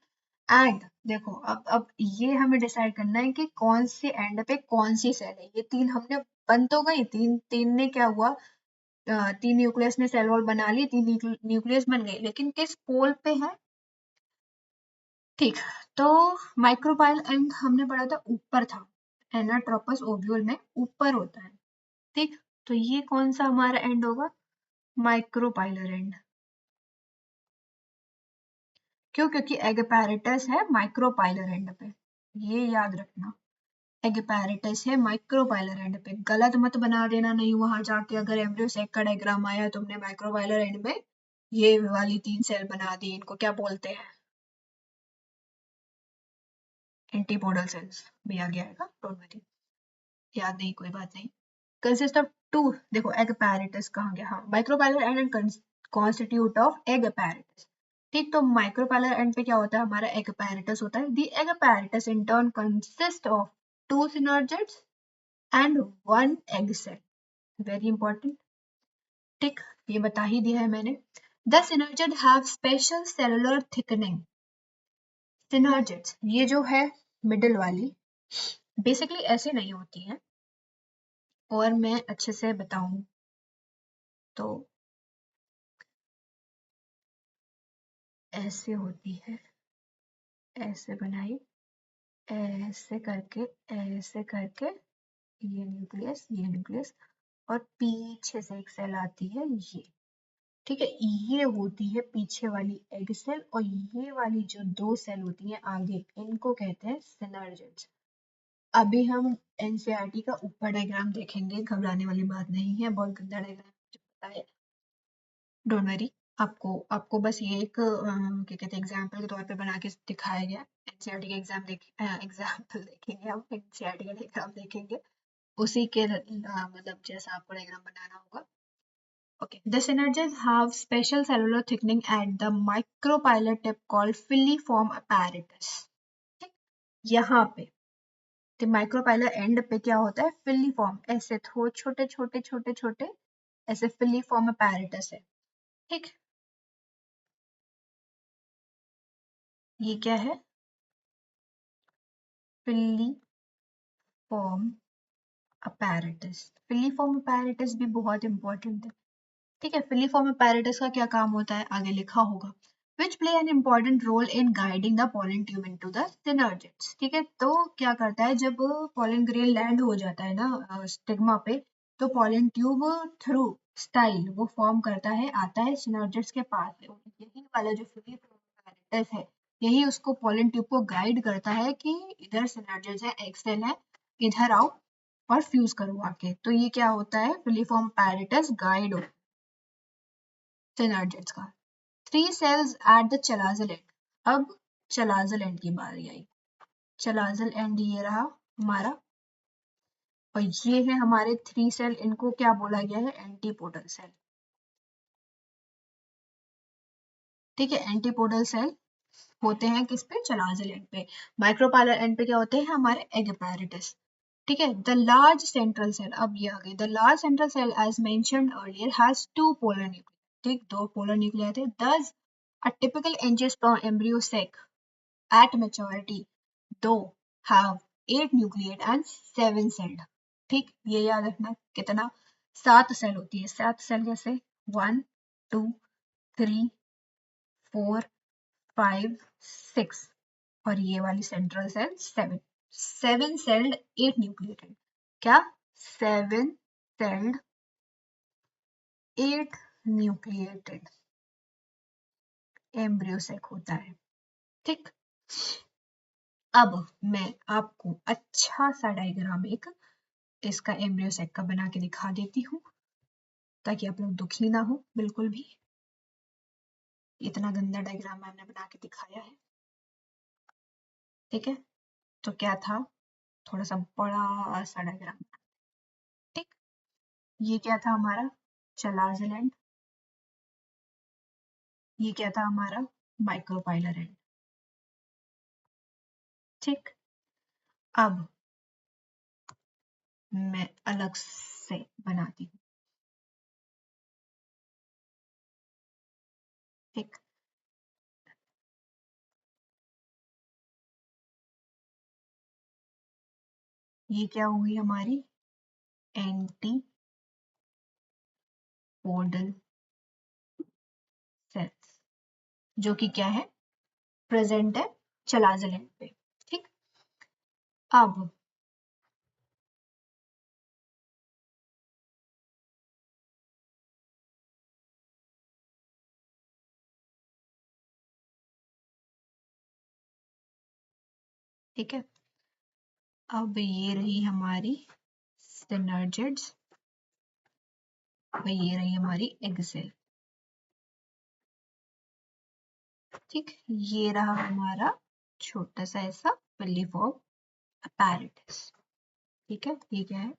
And देखो, अब ये हमें डिसाइड करना है कि कौन से एंड पे कौन सी सेल है। ये 3 हमने बन तो गई, तीन ने क्या हुआ, 3 न्यूक्लियस ने सेल वॉल बना ली, 3 न्यूक्लियस बन गई, लेकिन किस पोल पे है। ठीक, तो माइक्रोपाइल एंड हमने पढ़ा था ऊपर था, एनाट्रोपस ओव्यूल में ऊपर होता है। ठीक, तो ये कौन सा हमारा एंड होगा, माइक्रोपाइलर एंड। क्यों, क्योंकि एगपैरेटस है माइक्रोपाइलर एंड पे, ये याद रखना, एगपैरेटस है माइक्रोपाइलर एंड पे। गलत मत बना देना, नहीं वहां जाके अगर एम्ब्रियो सेक का डायग्राम आया तुमने माइक्रोपाइलर एंड में ये वाली 3 सेल बना दी, इनको क्या बोलते हैं? एंटीपोडल सेल्स भी आ गया है, डोंट वरी, याद नहीं कोई बात नहीं। कंसिस्ट ऑफ टू, देखो एग apparatus कहाँ गया, हाँ micropylar end and constitute of egg apparatus। ठीक, तो माइक्रोपाइलर एंड पे क्या होता है, हमारा एग apparatus होता है। The egg apparatus in turn consist of 2 synergids and 1 egg cell, very important. ठीक, ये बता ही दिया है मैंने। The synergid have special cellular thickening। synergids ये जो है मिडिल वाली, बेसिकली ऐसे नहीं होती है, और मैं अच्छे से बताऊं तो ऐसे होती है, ऐसे बनाई, ऐसे करके ये न्यूक्लियस और पीछे से एक सेल आती है ये। ठीक है, ये होती है पीछे वाली एग सेल, और ये वाली जो 2 सेल होती हैं आगे, इनको कहते हैं सिनर्जिड्स। अभी हम एनसीईआरटी का ऊपर डायग्राम देखेंगे, घबराने वाली बात नहीं है, बहुत गंदा डायग्राम मुझे पता है, डोंट वरी। आपको बस ये एक क्या कहते हैं एग्जाम्पल के तौर पे बना के दिखाया गया। एनसीईआरटी का एग्जाम्पल देखेंगे, हम एनसीईआरटी का डायग्राम देखेंगे, उसी के मतलब जैसा आपको डायग्राम बनाना होगा। Okay, the synergids have special cellular thickening at the micropylar tip called filiform apparatus। ठीक, यहाँ पे तो माइक्रोपाइलर एंड पे क्या होता है, फिलीफॉर्म, ऐसे छोटे छोटे छोटे छोटे ऐसे फिलीफॉर्म apparatus है। ठीक, ये क्या है, फिलीफॉर्म apparatus। फिलीफॉर्म apparatus भी बहुत इंपॉर्टेंट है। ठीक है, फिलीफॉर्म apparatus का क्या काम होता है, आगे लिखा होगा। Which play an important role in guiding the pollen tube into the synergids। ठीक है, तो क्या करता है, जब pollen grain लैंड हो जाता है ना स्टिग्मा पे, तो pollen tube थ्रू स्टाइल वो फॉर्म करता है, आता है synergids के पास। यही वाला जो फिलीफॉर्म apparatus है, यही उसको pollen tube को गाइड करता है कि इधर synergids है, एक्सेल है, इधर आओ और फ्यूज करो आके। तो ये क्या होता है, फिलीफॉर्म apparatus गाइड होता है synergids का। 3 cells at the chalazel end। अब चलाजल एंड की बारी आई। चलाजल एंड ये रहा हमारा, और ये है हमारे 3 सेल, इनको क्या बोला गया है, एंटीपोडल सेल। ठीक है, एंटीपोडल सेल होते हैं किस पे, चलाजल एंड पे। माइक्रोपाइलर एंड पे क्या होते हैं, हमारे एग apparatus। ठीक है, द लार्ज सेंट्रल सेल, अब ये आ गई, the large central cell as mentioned earlier has 2 polar nuclei. ठीक, 2 पोलर न्यूक्लियाई थे। दस a typical angiosperm embryo sac at maturity though have 8 nucleate and 7 celled। ठीक, ये याद रखना, कितना, 7 सेल होती है। 7 सेल कैसे, 1 2 3 4 5 6, और ये वाली सेंट्रल सेल 7। 7 सेल्ड 8 न्यूक्लिएटेड, क्या, 7 सेल्ड 8 न्यूक्लिएटेड एम्ब्रियो सेक होता है। ठीक, अब मैं आपको अच्छा सा डायग्राम एक इसका एम्ब्रियो सेक का बना के दिखा देती हूँ, ताकि आप लोग दुखी ना हो बिल्कुल भी। इतना गंदा डायग्राम मैंने बना के दिखाया है। ठीक है, तो क्या था, थोड़ा सा बड़ा सा डायग्राम। ठीक, ये क्या था हमारा, चलाजल एंड, ये क्या था हमारा, माइक्रोपाइलर एंड। ठीक, अब मैं अलग से बनाती हूँ। ठीक, ये क्या होगी हमारी, एंटी पोडल सेल्स, जो कि क्या है, प्रेजेंट है चलाजल एंड पे। ठीक, अब ठीक है, अब ये रही हमारी सिनर्जिड्स, और ये रही हमारी एग सेल। ठीक, ये रहा हमारा छोटा सा ऐसा फिलीफॉर्म अपैरेटस। ठीक है, ये क्या है?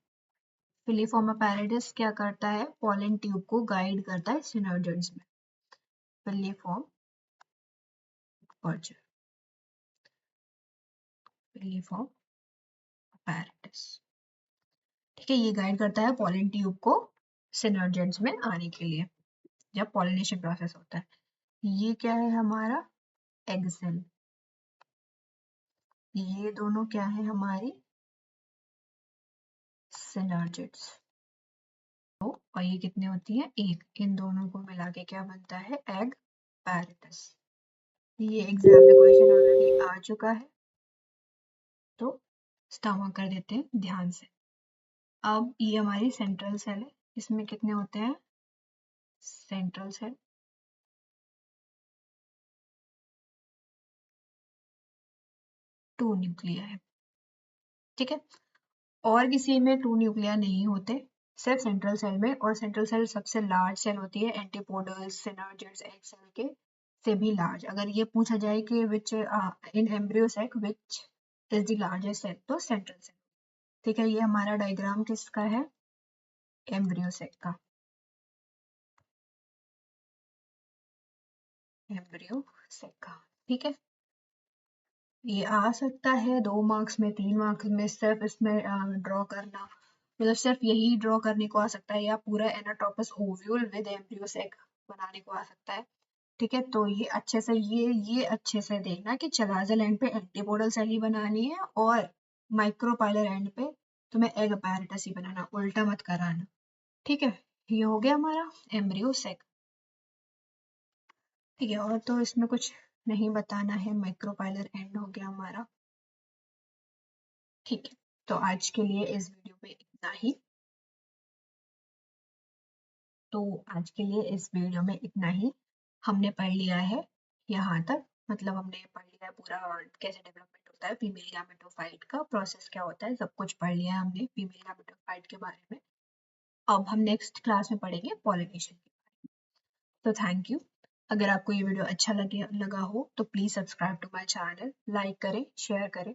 फिलीफॉर्म अपैरेटस क्या करता है? पॉलन ट्यूब को गाइड करता है सिनर्जिड्स में। Filiform percher, filiform apparatus. ठीक है, ये गाइड करता है पॉलन ट्यूब को सिनर्जिड्स में आने के लिए जब पॉलिनेशन प्रोसेस होता है। ये क्या है हमारा? Egg cell. ये दोनों क्या है हमारी? सिनर्जिड्स। तो और ये कितने होती है? एक। इन दोनों को मिला के क्या बनता है? Egg apparatus. ये एग्जाम में क्वेश्चन ऑलरेडी आ चुका है, तो स्टमक कर देते हैं ध्यान से। अब ये हमारी सेंट्रल सेल है, इसमें कितने होते हैं? सेंट्रल सेल 2 न्यूक्लिया है। ठीक है, और किसी में 2 न्यूक्लिया नहीं होते, सिर्फ सेंट्रल सेल में। और सेंट्रल सेल सबसे लार्ज सेल होती है, एंटीपोडल्स, सिनर्जिड्स, एग सेल के से भी लार्ज। अगर ये पूछा जाए कि which in embryo sac which is the largest cell, तो सेंट्रल सेल। ठीक है, ये हमारा डायग्राम किसका है? एम्ब्रियो सेक का। एम्ब्रियो सेक का। ठीक है, ये आ सकता है 2 मार्क्स में, 3 मार्क्स में, सिर्फ इसमें ड्रॉ करना, मतलब सिर्फ यही ड्रॉ करने को आ सकता है, या पूरा एनाटोपस ओव्यूल विद एम्ब्रियो सेक बनाने को आ सकता है। ठीक है, तो ये अच्छे से ये अच्छे से देखना कि चलाजल एंड पे एंटीपोडल सेल ही बनानी है, और माइक्रोपाइलर एंड पे तुम्हें एग अपैरेटस ही बनाना, उल्टा मत कराना। ठीक है, ये हो गया हमारा एम्ब्रियो सेक। ठीक है, और तो इसमें कुछ नहीं बताना है, माइक्रोपाइलर एंड हो गया हमारा। ठीक है, तो आज के लिए इस वीडियो में इतना ही। तो आज के लिए इस वीडियो में इतना ही। हमने पढ़ लिया है यहाँ तक, मतलब हमने पढ़ लिया है पूरा कैसे डेवलपमेंट होता है फीमेल गैमेटोफाइट का, प्रोसेस क्या होता है, सब कुछ पढ़ लिया है हमने फीमेल गैमेटोफाइट के बारे में। अब हम नेक्स्ट क्लास में पढ़ेंगे पॉलिनेशन के बारे में। तो थैंक यू। अगर आपको ये वीडियो अच्छा लगा हो तो please subscribe to my channel, like करें, शेयर करें,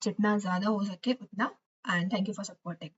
जितना ज़्यादा हो सके उतना। And thank you for supporting.